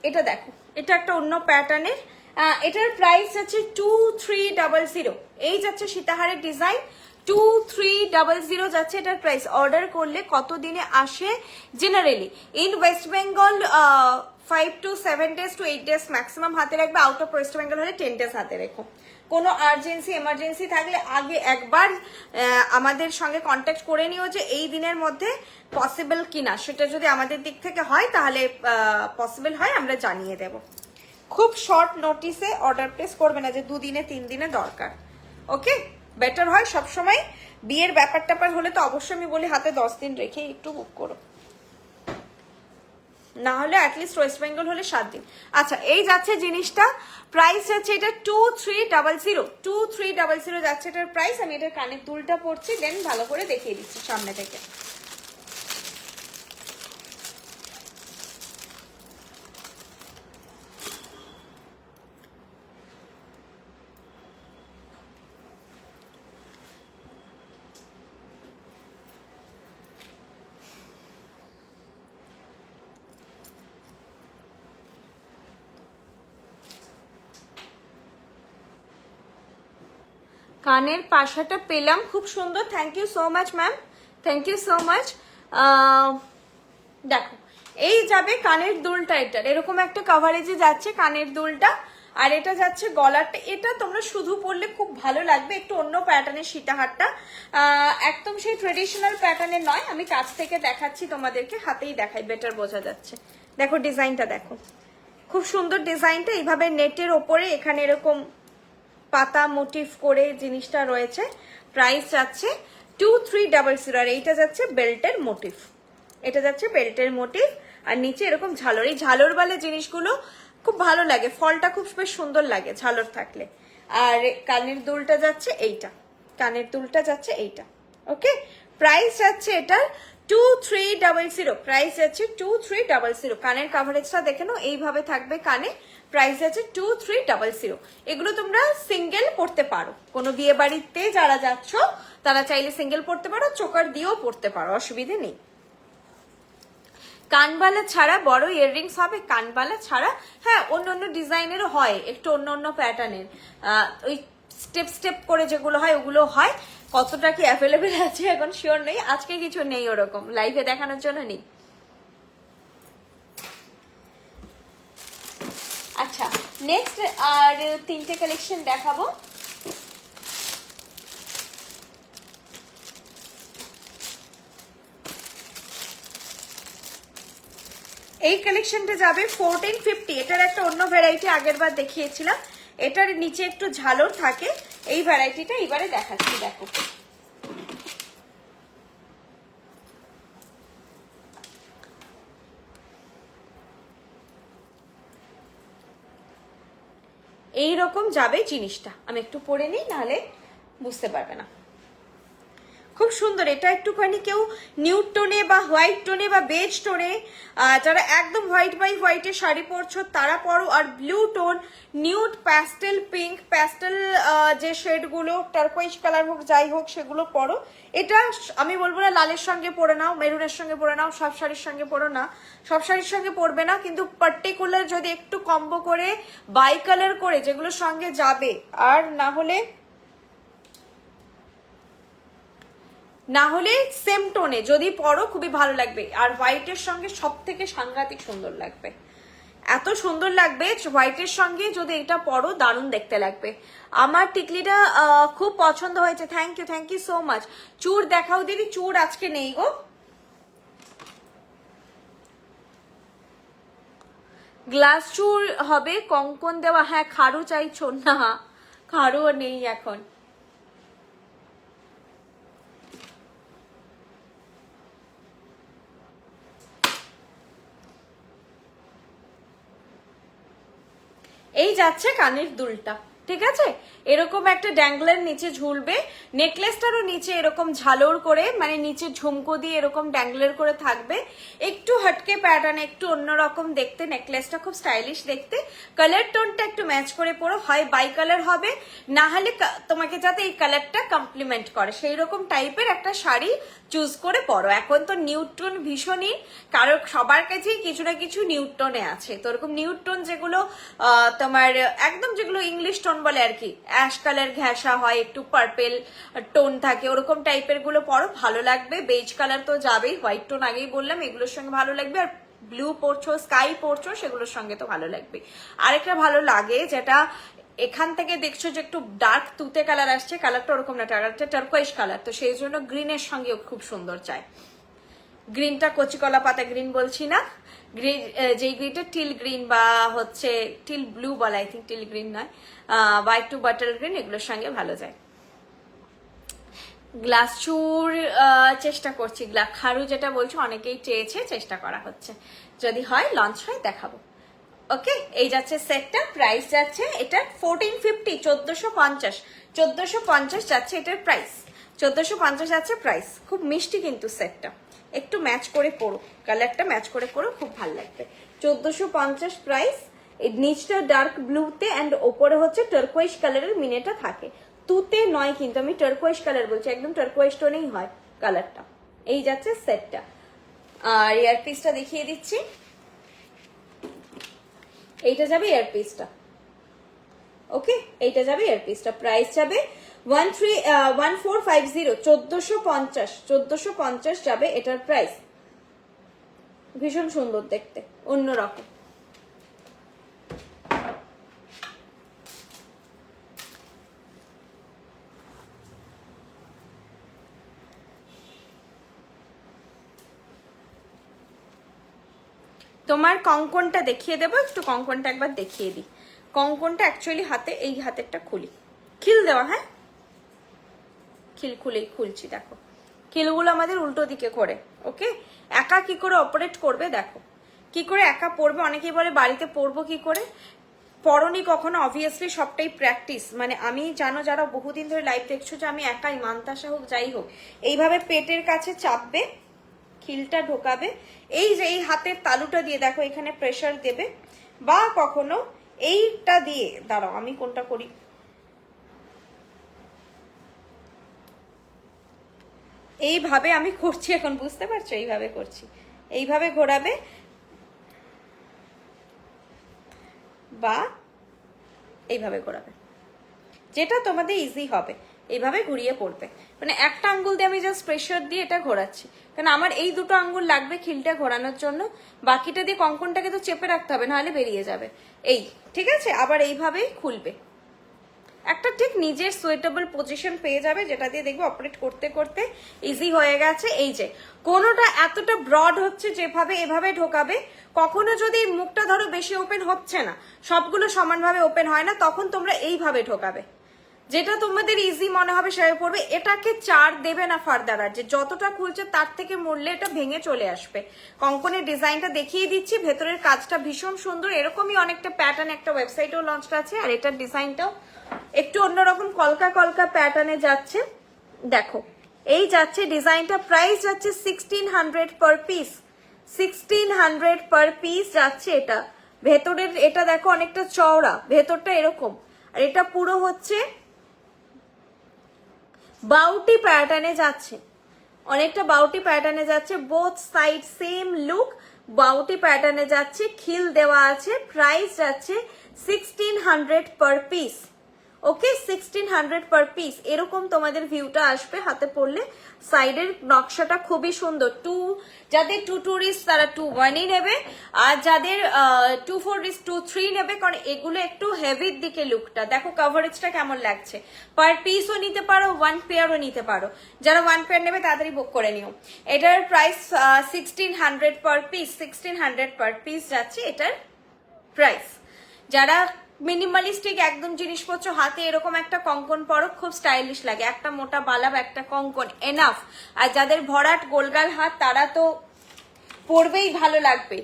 এটা দেখো, এটা একটা অন্য প্যাটার্নের, এটার প্রাইস আছে 2300। এই যাচ্ছে সীতাহারের ডিজাইন, 2300 যাচ্ছে এটার প্রাইস। অর্ডার করলে কত দিনে আসে? Generally in West Bengal 5 to 7 days to 8 days maximum হাতে রাখবে। আউট অফ ওয়েস্ট বেঙ্গল হলে 10 days হাতে রেখো। কোনো আর্জেন্সি এমার্জেন্সি থাকলে আগে একবার আমাদের সঙ্গে কন্ট্যাক্ট করে নিও যে এই দিনের মধ্যে পসিবল কিনা, সেটা যদি আমাদের দিক থেকে হয় তাহলে পসিবল হয় আমরা জানিয়ে দেব। খুব শর্ট নোটিসে অর্ডার প্লেস করবে না যে 2 দিনে 3 দিনে দরকার, ওকে? বেটার হয় সবসময়, বিয়ের ব্যাপার ট্যাপার হলে তো অবশ্যই আমি বলি হাতে 10 দিন রেখে একটু বুক করো, না হলে অ্যাটলিস্ট ওয়েস্ট বেঙ্গল হলে 7 দিন। আচ্ছা এই যাচ্ছে জিনিসটা, প্রাইস যাচ্ছে এটা 2300 যাচ্ছে এটার প্রাইস। আমি এটার কানের দুলটা পরছি, দেন ভালো করে দেখিয়ে দিচ্ছি সামনে থেকে। কানের পাশাটা পেলাম, খুব সুন্দর, thank you so much ma'am, thank you so much. দেখো এই যাবে কানের দুলটা, এটার এরকম একটা কভারেজে যাচ্ছে কানের দুলটা, আর এটা যাচ্ছে গলাটা। এটা তোমরা শুধু পরলে খুব ভালো লাগবে, একটু অন্য প্যাটার্নের সীতাহারটা, একদম সেই ট্রেডিশনাল প্যাটার্নের নয়। আমি কাছ থেকে দেখাচ্ছি তোমাদেরকে, হাতেই দেখাই, বেটার বোঝা যাচ্ছে। দেখো ডিজাইনটা দেখো, খুব সুন্দর ডিজাইনটা, এইভাবে নেটের ওপরে এখানে এরকম পাতা মোটিভ করে জিনিসটা রয়েছে। প্রাইস যাচ্ছে 2300, আর এইটা যাচ্ছে বেল্টের মোটিভ, এটা যাচ্ছে বেল্টের মোটিভ, আর নিচে এরকম ঝালর। এই ঝালরওয়ালা জিনিসগুলো খুব ভালো লাগে, ফলটা খুব বেশ সুন্দর লাগে ঝালর থাকলে। আর কানের দুলটা যাচ্ছে এইটা, কানের দুলটা যাচ্ছে এইটা, ওকে? প্রাইস যাচ্ছে এটার 2300, প্রাইস যাচ্ছে 2300। কানের কাভারেজটা দেখে নাও, এইভাবে থাকবে কানে। প্রাইস আছে 2300। এগুলো তোমরা সিঙ্গেল পড়তে পারো, কোনো বিয়ে বাড়িতে যারা যাচ্ছ তারা চাইলে সিঙ্গেল পড়তে পারো, চোকার দিয়েও পড়তে পারো, অসুবিধে নেই। কানবালা ছাড়া বড় ইয়াররিংস হবে, কানবালা ছাড়া হ্যাঁ অন্য অন্য ডিজাইনেরও হয়, একটু অন্য অন্য প্যাটার্নের। ওই স্টেপ স্টেপ করে যেগুলো হয় ওগুলো হয়। কতটা কি অ্যাভেলেবেল আছে এখন শিওর নেই, আজকে কিছু নেই ওরকম লাইভে দেখানোর জন্য নেই। আচ্ছা নেক্সট আর 3টে কালেকশন দেখাবো। এই কালেকশনটা যাবে 1450। এটার একটা অন্য ভ্যারাইটি আগের বার দেখিয়েছিলাম, এটার নিচে একটু ঝালর থাকে, এই ভ্যারাইটিটা এবারে দেখাচ্ছি। দেখো এইরকম যাবে জিনিসটা, আমি একটু পরে নিই নাহলে বুঝতে পারবে না। খুব সুন্দর, এটা একটুখানি কেউ নিউড টোনে বা হোয়াইট টোনে বা বেজ টোনে, যারা একদম হোয়াইট বাই হোয়াইটের শাড়ি পরছো তারা পরো, আর blue tone, nude, pastel pink, pastel যে শেডগুলো টারকোয়েজ কালার হোক যাই হোক সেগুলো পরো। এটা আমি বলবো না লালের সঙ্গে পরে নাও, মেরুনের সঙ্গে পরে নাও, সব শাড়ির সঙ্গে পরো না, সব শাড়ির সঙ্গে পরবে না, কিন্তু পার্টিকুলার যদি একটু কম্বো করে বাই কালার করে যেগুলোর সঙ্গে যাবে, আর না হলে সেম টোনে যদি পরো খুবই ভালো লাগবে। আর হোয়াইটের সঙ্গে সব থেকে সাংঘাতিক সুন্দর লাগবে, এত সুন্দর লাগবে হোয়াইটের সঙ্গে যদি এটা পরো, দারুণ দেখতে লাগবে। আমার টিকলিটা খুব পছন্দ হয়েছে, থ্যাংক ইউ সো মাচ। চুর দেখাও দিদি, চুর আজকে নেই গো। গ্লাস চুর হবে, কঙ্কন দেওয়া, হ্যাঁ খাড়ু চাইছো না, খাড়ুও নেই এখন। এই যাচ্ছে কানের দুলটা, ঠিক আছে, এরকম একটা ড্যাঙ্গলার নিচে ঝুলবে, নেকলেসটারও নিচে এরকম ঝালর করে মানে নিচে ঝুমকো দিয়ে এরকম ড্যাঙ্গলার করে থাকবে, একটু হটকে প্যাটার্ন, একটু অন্যরকম দেখতে, নেকলেসটা খুব স্টাইলিশ দেখতে। কালার টোনটা একটু ম্যাচ করে পরো, হয় বাই কালার হবে, না হলে তোমাকে যাতে এই কালারটা কমপ্লিমেন্ট করে সেই রকম টাইপের একটা শাড়ি চুজ করে পরো। এখন তো নিউড টোন ভীষণই, কারো সবার কাছেই কিছু না কিছু নিউড টোনে আছে, তো ওরকম নিউড টোন যেগুলো তোমার একদম যেগুলো ইংলিশ টোন বলে আর কি, অ্যাশ কালার ঘেঁষা হয়, একটু পার্পেল টোন থাকে, ওরকম টাইপের গুলো পরো, ভালো লাগবে। বেজ কালার তো যাবেই, হোয়াইট টোন আগেই বললাম এগুলোর সঙ্গে ভালো লাগবে, আর ব্লু পরছো, স্কাই পরছো, সেগুলোর সঙ্গে তো ভালো লাগবে। আরেকটা ভালো লাগে যেটা এখান থেকে দেখছো যে একটু ডার্ক তুতে কালার আসছে, কালারটা ওরকম না, কালারটা টারকোয়েজ কালার, তো সেই জন্য গ্রিনের সঙ্গেও খুব সুন্দর চায়। গ্রিনটা কচিকলা পাতা গ্রিন বলছি না, গ্রিন যেই গ্রিনটা টিল গ্রিন বা হচ্ছে টিল ব্লু বলা, আই থিঙ্ক টিল গ্রিন নয়, বা একটু বাটার গ্রিন, এগুলোর সঙ্গে ভালো যায়। গ্লাস চুর চেষ্টা করছি, খারু যেটা বলছো অনেকেই চেয়েছে, চেষ্টা করা হচ্ছে, যদি হয় লঞ্চ হয় দেখাবো। ওকে, এই যাচ্ছে সেটটা, প্রাইস যাচ্ছে এটা 1450, 1450, 1450 যাচ্ছে এটার প্রাইস, 1450 যাচ্ছে প্রাইস। খুব মিষ্টি কিন্তু সেটটা, একটু ম্যাচ করে পরো, কালারটা ম্যাচ করে পরো, খুব ভালো লাগবে। 1450 প্রাইস, এই নিচটা ডার্ক ব্লুতে অ্যান্ড ওপরে হচ্ছে টারকোয়েজ কালারের মিনেটা থাকে, তুতে নয় কিন্তু, আমি টারকোয়েজ কালার বলছি, একদম টারকোয়েজ টোনেই হয় কালারটা। এই যাচ্ছে সেটটা, আর ইয়ারপিসটা দেখিয়ে দিচ্ছি, এইটা যাবে ইয়ারপিসটা। ওকে, এইটা যাবে ইয়ারপিসটা, প্রাইস যাবে 1450, 1450, 1450 যাবে এটার প্রাইস। ভীষণ সুন্দর দেখতে, অন্যরকম। তোমার কঙ্কনটা দেখিয়ে দেবো, একটু কঙ্কনটা একবার দেখিয়ে দিই। কঙ্কনটা অ্যাকচুয়ালি হাতে, এই হাতেরটা খুলি, খিল দেওয়া, হ্যাঁ খিল খুলেই খুলছি, দেখো খিলগুলো আমাদের উল্টো দিকে করে। ওকে, একা কি করে অপারেট করবে দেখো, কি করে একা পড়বে, অনেকেই বলে বাড়িতে পড়বো কি করে, পড়নি কখনো, অবভিয়াসলি সবটাই প্র্যাকটিস। মানে আমি জানো যারা বহুদিন ধরে লাইভ দেখছো, যে আমি একাই, মান্তাসা হোক যাই হোক, এইভাবে পেটের কাছে চাপবে, খিলটা ঢোকাবে, এই যে এই হাতের তালুটা দিয়ে দেখো এখানে প্রেসার দেবে, বা কখনো এইটা দিয়ে, দাঁড়াও আমি কোনটা করি, এইভাবে আমি করছি এখন, বুঝতে পারছো, এইভাবে করছি, এইভাবে ঘোরাবে, বা এইভাবে ঘোরাবে, যেটা তোমাদের ইজি হবে। এইভাবে ঘুরিয়ে পড়বে, মানে একটা আঙ্গুল দিয়ে আমি জাস্ট প্রেশার দিয়ে এটা ঘোরাচ্ছি, কারণ আমার এই দুটো আঙ্গুল লাগবে খিলটা ঘোরানোর জন্য, বাকিটা দিয়ে কঙ্কনটাকে তো চেপে রাখতে হবে, নাহলে বেরিয়ে যাবে। এই ঠিক আছে, আবার এইভাবেই খুলবে, একটা ঠিক নিজের সুইটেবল পজিশন পেয়ে যাবে, যেটা দিয়ে দেখবে অপারেট করতে করতে ইজি হয়ে গেছে। এই যে কোনোটা এতটা ব্রড হচ্ছে যেভাবে এভাবে ঢোকাবে, কখনো যদি মুখটা ধরো বেশি ওপেন হচ্ছে না, সবগুলো সমানভাবে ওপেন হয় না, তখন তোমরা এইভাবে ঢোকাবে, যেটা তোমাদের ইজি মনে হবে সেভাবে পড়বে। এটাকে চার দেবে না ফার্দার, আর যে যতটা খুলছে তার থেকে মরলে এটা ভেঙে চলে আসবে। কঙ্কনের ডিজাইনটা দেখিয়ে দিচ্ছি, ভেতরের কাজটা ভীষণ সুন্দর, এরকমই অনেকটা প্যাটার্ন একটা ওয়েবসাইটেও লঞ্চ আছে, আর এটার ডিজাইনটাও একটু অন্যরকম কলকা কলকা প্যাটার্নে যাচ্ছে। দেখো এই যাচ্ছে ডিজাইনটা, প্রাইস যাচ্ছে 1600 পার পিস, 1600 পার পিস যাচ্ছে এটা। ভেতরের এটা দেখো অনেকটা চওড়া, ভেতরটা এরকম, আর এটা পুরো হচ্ছে বাউটি প্যাটার্নে যাচ্ছে, অনেকটা বাউটি প্যাটার্নে যাচ্ছে, বোথ সাইড সেম লুক, বাউটি প্যাটার্নে যাচ্ছে, খিল দেওয়া আছে, প্রাইস যাচ্ছে 1600 পার পিস। ওকে, 1600 পার পিস। এরকম তোমাদের ভিউটা আসবে হাতে পড়লে। সাইডের নকশাটা খুবই সুন্দর। যাদের 2 রিস তারা 2-1ই নেবে, আর যাদের 2-4 রিস 2-3 নেবে, কারণ এগুলো একটু হেভির দিকে লুকটা। দেখো কভারেজটা কেমন লাগছে, পার পিসও নিতে পারো, 1 পেয়ারও নিতে পারো। যারা 1 পেয়ার নেবে তাড়াতাড়ি বুক করে নিও। এটার price 1600 per piece, 1600 per piece যাচ্ছে এটার প্রাইস। যারা মিনিমালিস্টিক একদম জিনিসপত্র হাতে এরকম একটা কঙ্কন পরো, খুব স্টাইলিশ লাগে, একটা মোটা বালা বা একটা কঙ্কন এনাফ। আর যাদের ভরাট গোলগাল হাত তারা তো পরবেই, ভালো লাগবে।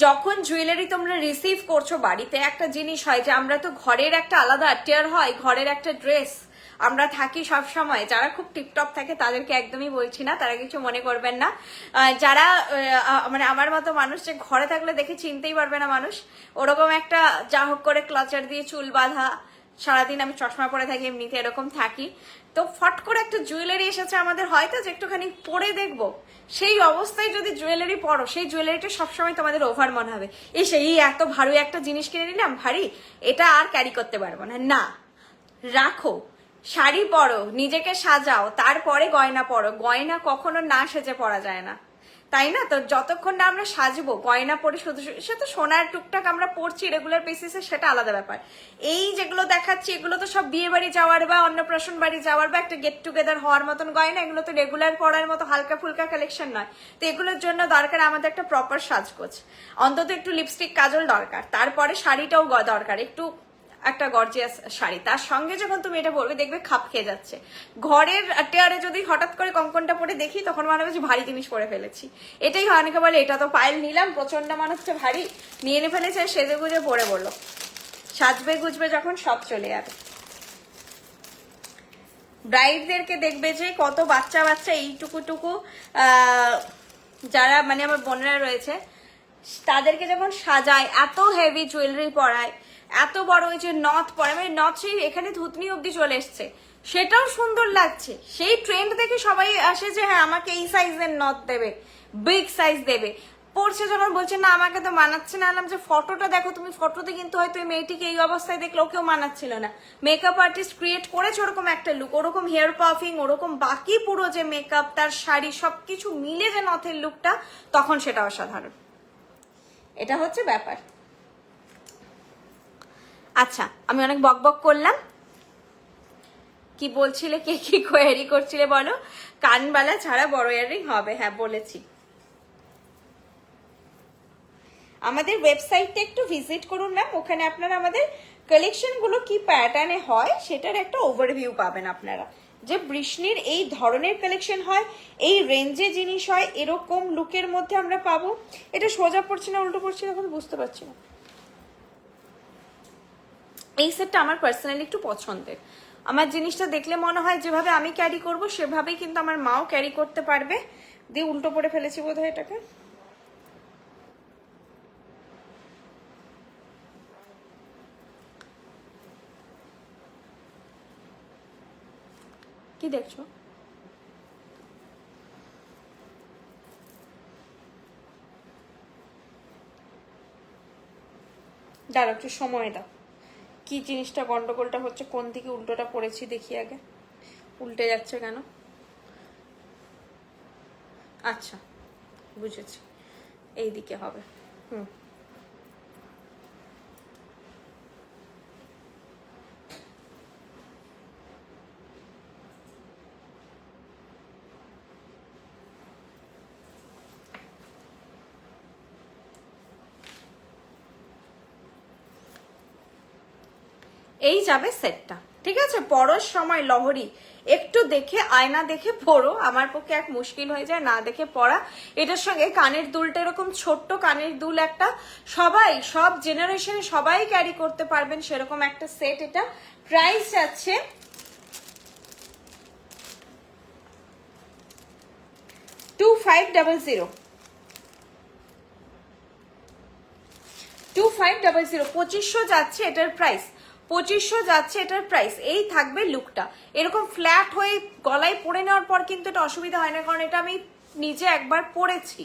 যখন জুয়েলারি তোমরা রিসিভ করছো বাড়িতে, একটা জিনিস হয় যে আমরা তো ঘরের একটা আলাদা অ্যাটেয়ার হয়, ঘরের একটা ড্রেস আমরা থাকি সব সময়। যারা খুব টিপটপ থাকে তাদেরকে একদমই বলছি না, তারা কিছু মনে করবেন না। যারা মানে আমার মতো মানুষ, যে ঘরে থাকলে দেখে চিনতেই পারবে না মানুষ, ওরকম একটা যা হোক করে ক্লাচার দিয়ে চুল বাঁধা, সারাদিন আমি চশমা পরে থাকি, এমনিতে এরকম থাকি, তো ফট করে একটা জুয়েলারি এসেছে আমাদের, হয়তো যে একটুখানি পরে দেখবো, সেই অবস্থায় যদি জুয়েলারি পরো, সেই জুয়েলারিটা সবসময় তোমাদের ওভার মনে হবে, এই এত ভারী একটা জিনিস কিনে নিলাম, ভারী, এটা আর ক্যারি করতে পারবো না। না, রাখো, শাড়ি পরো, নিজেকে সাজাও, তারপরে গয়না পরো। গয়না কখনো না সেজে পরা যায় না, তাই না? তো যতক্ষণ না আমরা সাজবো, গয়না পরে শুধু সে তো সোনার টুকটাক আমরা পরছি রেগুলার বেসিসে, সেটা আলাদা ব্যাপার। এই যেগুলো দেখাচ্ছি এগুলো তো সব বিয়ে বাড়ি যাওয়ার বা অন্নপ্রাশন বাড়ি যাওয়ার বা একটা গেট টুগেদার হওয়ার মতন গয়না, এগুলো তো রেগুলার পরার মতো হালকা ফুলকা কালেকশন নয়। তো এগুলোর জন্য দরকার আমাদের একটা প্রপার সাজগোজ, অন্তত একটু লিপস্টিক কাজল দরকার, তারপরে শাড়িটাও দরকার, একটু একটা গর্জিয়াস শাড়ি। তার সঙ্গে যখন তুমি এটা পরবে দেখবে খাপ খেয়ে যাচ্ছে। ঘরের টেয়ারে যদি হঠাৎ করে কঙ্কনটা পরে দেখি, তখন মনে হবে যে ভারী জিনিস পরে ফেলেছি। এটাই হয়, অনেকে বলে এটা তো পায়েল নিলাম, প্রচন্ড মনে হচ্ছে ভারী, নিয়ে ফেলেছে, সেজে গুজে পরে বললো, সাজবে গুজবে যখন সব চলে যাবে। ব্রাইডদেরকে দেখবে যে কত বাচ্চা বাচ্চা এইটুকু যারা মানে আমার বোনেরা রয়েছে, তাদেরকে যখন সাজায়, এত হেভি জুয়েলারি পরায়, এত বড় ওই যে নথ পরে, মানে নথ সেই এখানে ধুতনি অব্দি চলে এসছে, সেটাও সুন্দর লাগছে। সেই ট্রেন্ড দেখে সবাই আসে যে হ্যাঁ আমাকে এই সাইজের নথ দেবে, বিগ সাইজ দেবে। পড়ছে যখন বলছে না আমাকে তো মানাচ্ছে না, আলাম যে ফটোটা দেখো তুমি, ফটোতে কিন্তু হয়তো এই মেয়েটিকে এই অবস্থায় দেখলে ওকেও মানাচ্ছিল না। মেকআপ আর্টিস্ট ক্রিয়েট করেছে ওরকম একটা লুক, ওরকম হেয়ার পাফিং, ওরকম বাকি পুরো যে মেকআপ, তার শাড়ি সবকিছু মিলে যে নথের লুকটা, তখন সেটা অসাধারণ। এটা হচ্ছে ব্যাপার। আচ্ছা, আমি অনেক বক বক করলাম, কি বলছিলে, কে কি কোয়েরি করছিলে বলো? কানবালা ছাড়া বড় ইয়ারিং হবে, হ্যাঁ বলেছি। আমাদের ওয়েবসাইটটা একটু ভিজিট করুন ম্যাম, ওখানে আপনারা আমাদের কালেকশনগুলো কি প্যাটার্নে হয় সেটার একটা ওভারভিউ পাবেন আপনারা, যে বৃষ্ণির এই ধরনের কালেকশন হয়, এই রেঞ্জে জিনিস হয়, এরকম লুকের মধ্যে আমরা পাবো। এটা সোজা পড়ছে না উল্টো পড়ছে এখন বুঝতে পারছি না। এই সেটটা আমার পার্সোনালি একটু পছন্দের, আমার জিনিসটা দেখলে মনে হয় যেভাবে আমি ক্যারি করব সেভাবেই কিন্তু আমার মাও ক্যারি করতে পারবে। দিয়ে উল্টো পড়ে ফেলেছি বোধহয় এটাকে, কি দেখছো? দাঁড়াও একটু সময় দাও, কি জিনিসটা গন্ডগোলটা হচ্ছে, কোন দিকে উল্টোটা পড়েছি দেখি আগে, উল্টে যাচ্ছে কেন? আচ্ছা বুঝেছি, এই দিকে হবে। এই যাবে সেটটা, ঠিক আছে? পরার সময় লহরি একটু দেখে আয়না দেখে পরো, আমার পক্ষে এক মুশকিল হয়ে যায় না দেখে পরা। এটার সঙ্গে কানের দুলটা এরকম ছোট্ট কানের দুল একটা, সবাই সব জেনারেশনে সবাই ক্যারি করতে পারবেন সেরকম একটা সেট। এটা প্রাইস আছে 2500, 2500, 2500 যাচ্ছে এটার প্রাইস, 2500 যাচ্ছে এটার প্রাইস। এই থাকবে লুকটা, এরকম ফ্ল্যাট হয়ে গলায় পরে নেওয়ার পর কিন্তু এটা অসুবিধা হয় না, কারণ এটা আমি নিজে একবার পরেছি,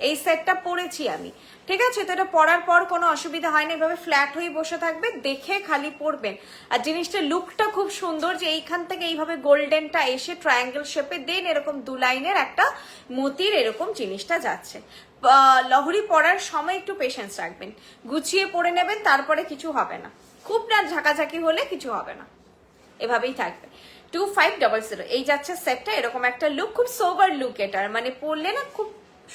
এই সেটটা পরেছি আমি, ঠিক আছে? তো এটা পরার পর কোনো অসুবিধা হয় না, এভাবে ফ্ল্যাট হয়ে বসে থাকবে, দেখে খালি পরবেন। আর জিনিসটা লুকটা খুব সুন্দর, যে এইখান থেকে এইভাবে গোল্ডেনটা এসে ট্রায়াঙ্গেল শেপে দেন, এরকম দু লাইনের একটা মতির এরকম জিনিসটা যাচ্ছে। লহরি পরার সময় একটু পেশেন্স রাখবেন, গুছিয়ে পরে নেবেন, তারপরে কিছু হবে না, খুব না ঝাঁকাঝাঁকি হলে কিছু হবে না, এভাবেই থাকবে। 2500 এই যাচ্ছে সেটটা, এরকম একটা লুক, খুব সোবার লুক এটার, মানে পরলে না খুব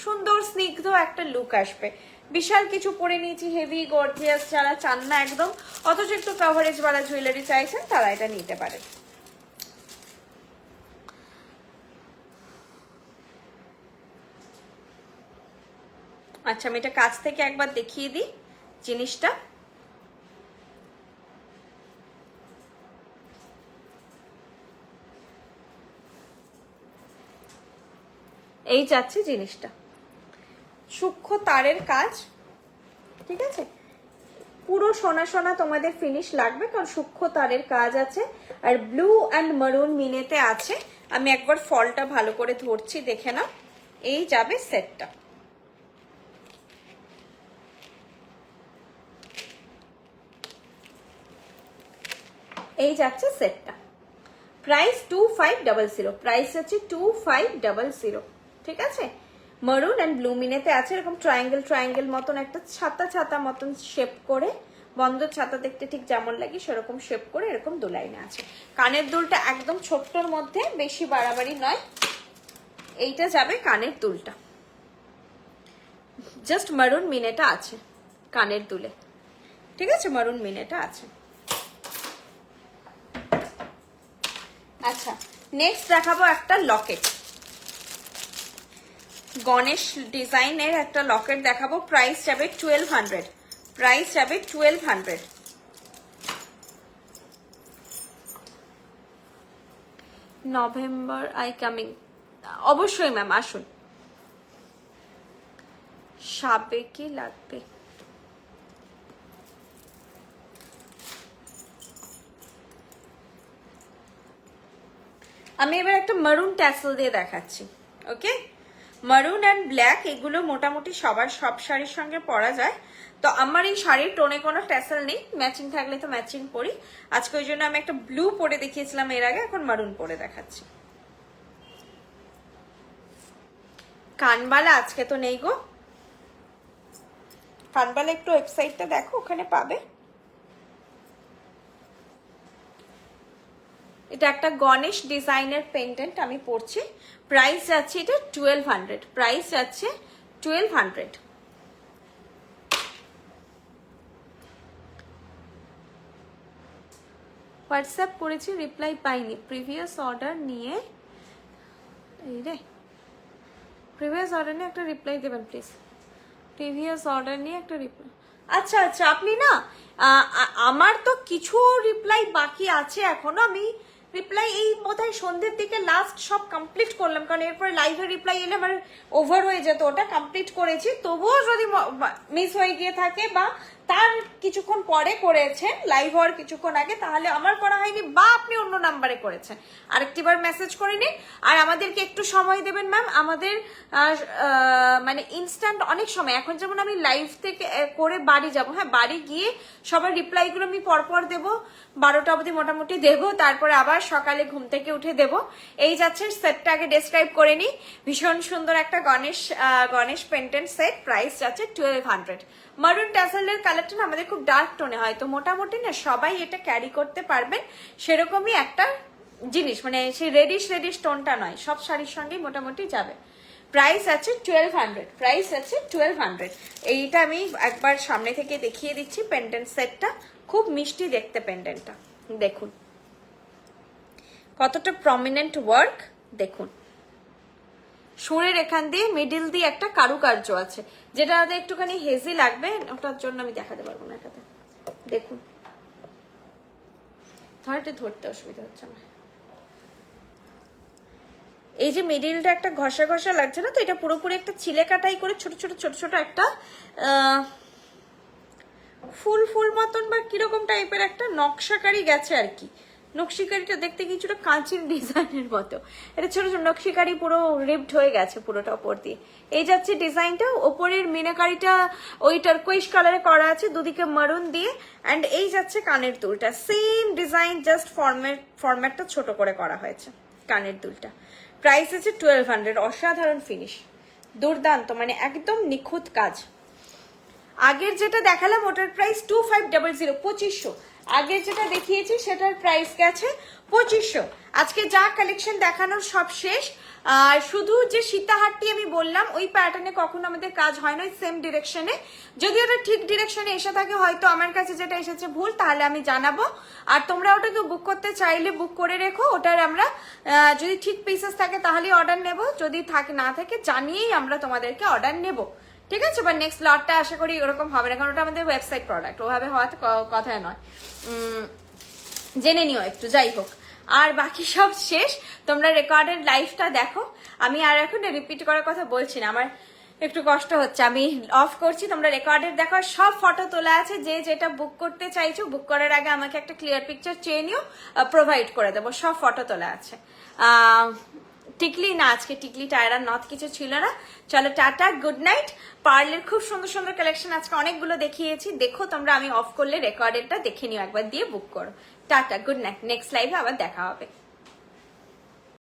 সুন্দর স্নিগ্ধ একটা লুক আসবে। বিশাল কিছু পরে নিয়েছি হেভি গর্জিয়াস, যারা চান না একদম অথচ একটু কভারেজ ওয়ালা জুয়েলারি চাইছেন তারা এটা নিতে পারেন। আচ্ছা আমি এটা কাছ থেকে একবার দেখিয়ে দিই জিনিসটা। এই যাচ্ছে জিনিসটা, সূক্ষ্ম তারের কাজ, ঠিক আছে? পুরো সোনা সোনা তোমাদের ফিনিশ লাগবে, কারণ সূক্ষ্ম তারের কাজ আছে, আর ব্লু অ্যান্ড মারুন মিনেতে আছে। আমি একবার ফলটা ভালো করে ধরছি, দেখে নাও। এই যাবে সেটটা, এই যাচ্ছে সেটটা, প্রাইস 2500, প্রাইস হচ্ছে 2500, ঠিক আছে? মারুন অ্যান্ড ব্লু মিনেতে আছে, এরকম ট্রায়াঙ্গেল ট্রায়াঙ্গেল মতন একটা ছাতা ছাতা মতন শেপ করে, বন্ধ ছাতা দেখতে ঠিক যেমন লাগে সেরকম শেপ করে এরকম দু লাইনে আছে। কানের দুলটা একদম ছোট্টর মধ্যে, বেশি বাড়াবাড়ি নয়। এইটা যাবে কানের দুলটা, জাস্ট মারুন মিনেটা আছে কানের দুলে, ঠিক আছে? মারুন মিনেটা আছে। আচ্ছা নেক্সট দেখাবো একটা লকেট, গণেশ ডিজাইনের একটা লকেট দেখাবো, প্রাইস যাবে 1200, প্রাইস যাবে 1200। নভেম্বর আই কামিং, অবশ্যই ম্যাম আসুন। সাবেকি লাগবে, আমি এবার একটা মারুন ট্যাসেল দিয়ে দেখাচ্ছি। ওকে, মারুন অ্যান্ড ব্ল্যাক এগুলো মোটামুটি সবার সব শাড়ির সঙ্গে পরা যায়। তো আমার এই শাড়ির টোনে কোনো ট্যাসেল নেই, ম্যাচিং থাকলে তো ম্যাচিং পরি। আজকে ওই জন্য আমি একটা ব্লু পরে দেখিয়েছিলাম এর আগে, এখন মারুন পরে দেখাচ্ছি। কানবালা আজকে তো নেই গো, কানবালা একটু ওয়েবসাইটটা দেখো, ওখানে পাবে। এটা একটা গণেশ ডিজাইনের পেন্ডেন্ট আমি পরছি, প্রাইস যাচ্ছে এটা 1200, প্রাইস যাচ্ছে 1200। হোয়াটসঅ্যাপ করেছি, রিপ্লাই পাইনি, প্রিভিয়াস অর্ডার নিয়ে, এই রে প্রিভিয়াস অর্ডার নিয়ে একটা রিপ্লাই দেবেন প্লিজ, প্রিভিয়াস অর্ডার নিয়ে একটা রিপ্লাই। আচ্ছা আচ্ছা, আপনি না আমার তো কিছু রিপ্লাই বাকি আছে এখনো, আমি রিপ্লাই এই বোধহয় সন্ধ্যের দিকে লাস্ট সব কমপ্লিট করলাম, কারণ এরপরে লাইভে রিপ্লাই এলে আমার ওভার হয়ে যেত, ওটা কমপ্লিট করেছি। তবুও যদি মিস হয়ে গিয়ে থাকে বা তার কিছুক্ষণ পরে করেছেন লাইভ হওয়ার কিছুক্ষণ আগে, তাহলে আমার করা হয়নি বা আপনি অন্য নাম্বারে করেছেন, আরেকটিবার মেসেজ করে নিন। আর আমাদেরকে একটু সময় দেবেন ম্যাম, আমাদের মানে ইনস্ট্যান্ট অনেক সময়, এখন যেমন আমি লাইভ থেকে করে বাড়ি যাব, হ্যাঁ বাড়ি গিয়ে সবার রিপ্লাইগুলো আমি পরপর দেবো, 12টা অবধি মোটামুটি দেবো, তারপরে আবার সকালে ঘুম থেকে উঠে দেবো। এই যাচ্ছে সেটটা আগে ডেসক্রাইব করে নিই। ভীষণ সুন্দর একটা গণেশ পেন্ডেন্ট সেট, প্রাইস যাচ্ছে 1200। মারুন ট্যাসেলের কালারটা না আমাদের খুব ডার্ক টোনে হয়, তো মোটামুটি না সবাই এটা ক্যারি করতে পারবেন, সেরকমই একটা জিনিস, মানে সেই রেডিশ টোনটা নয়, সব শাড়ির সঙ্গেই মোটামুটি যাবে। প্রাইস আছে 1200, প্রাইস আছে 1200। এইটা আমি একবার সামনে থেকে দেখিয়ে দিচ্ছি পেন্ডেন্ট সেটটা, খুব মিষ্টি দেখতে পেন্ডেন্টটা, দেখুন কতটা প্রমিনেন্ট ওয়ার্ক, দেখুন সুরের এখান দিয়ে মিডিল দিয়ে একটা কারুকার্য আছে, যেটা একটুখানি হেজি লাগবে, ওটার জন্য আমি দেখাতে পারবো না এটাতে। দেখুন ধরতে অসুবিধা হচ্ছে না, এই যে মিডিলটা একটা ঘষা ঘষা লাগছে না, তো এটা পুরোপুরি একটা চিলে কাটাই করে ছোট ছোট একটা ফুল মতন বা কিরকম টাইপের একটা নকশাকারি গেছে আর কি। নকশিকারিটা দেখতে কিছুটা কাঁচির ডিজাইনের মতো, এটা ছোট নকশিকারি পুরো রিপড হয়ে গেছে পুরোটা ওপর দিয়ে। এই যাচ্ছে ডিজাইনটা, ওপরের মিনাকারিটা ওই টারকোয়েশ কালারে করা আছে, দুদিকে মারুন দিয়ে, অ্যান্ড এই যাচ্ছে কানের দুলটা, সেম ডিজাইন, জাস্ট ফরম্যাটটা ছোট করে করা হয়েছে কানের দুলটা। প্রাইস আছে 1200, অসাধারণ ফিনিশ, দুর্দান্ত, মানে একদম নিখুঁত কাজ। আগের যেটা দেখালাম ওটার প্রাইস 2500, 2500। আগের যেটা দেখিয়েছি সেটার প্রাইস গেছে 2500। আজকে যা কালেকশন দেখানোর সব শেষ। আর শুধু যে সীতাহারটি আমি বললাম, ওই প্যাটার্নে কখনো আমাদের কাজ হয় না, সেম ডিরেকশনে। যদি ওটা ঠিক ডিরেকশনে এসে থাকে, হয়তো আমার কাছে যেটা এসেছে ভুল, তাহলে আমি জানাবো। আর তোমরা ওটাকে বুক করতে চাইলে বুক করে রেখো, ওটার আমরা যদি ঠিক পিসেস থাকে তাহলেই অর্ডার নেব, যদি না থাকে জানিয়েই আমরা তোমাদেরকে অর্ডার নেব, ঠিক আছে? বা নেক্সট লটটা আশা করি ওরকম হবে না, কারণ ওটা আমাদের ওয়েবসাইট প্রোডাক্ট, ওভাবে হওয়াতে কথাই নয়, জেনে নিও একটু। যাই হোক, আর বাকি সব শেষ, তোমরা রেকর্ডেড লাইভটা দেখো। আমি আর এখন রিপিট করার কথা বলছি না, আমার একটু কষ্ট হচ্ছে, আমি অফ করছি। তোমরা রেকর্ডেড দেখো, সব ফটো তোলা আছে, যে যেটা বুক করতে চাইছো বুক করার আগে আমাকে একটা ক্লিয়ার পিকচার চেয়ে নিও, প্রোভাইড করে দেবো, সব ফটো তোলা আছে। টিকলি না, আজকে টিকলি টায়ার নথ কিছু ছিল না। চলো টাটা, গুড নাইট। পার্লের খুব সুন্দর কালেকশন আজকে অনেকগুলো দেখিয়েছি, দেখো তোমরা, আমি অফ করলে রেকর্ডেডটা দেখে নিও একবার, দিয়ে বুক করো। টাটা, গুড নাইট, নেক্সট লাইভে আবার দেখা হবে।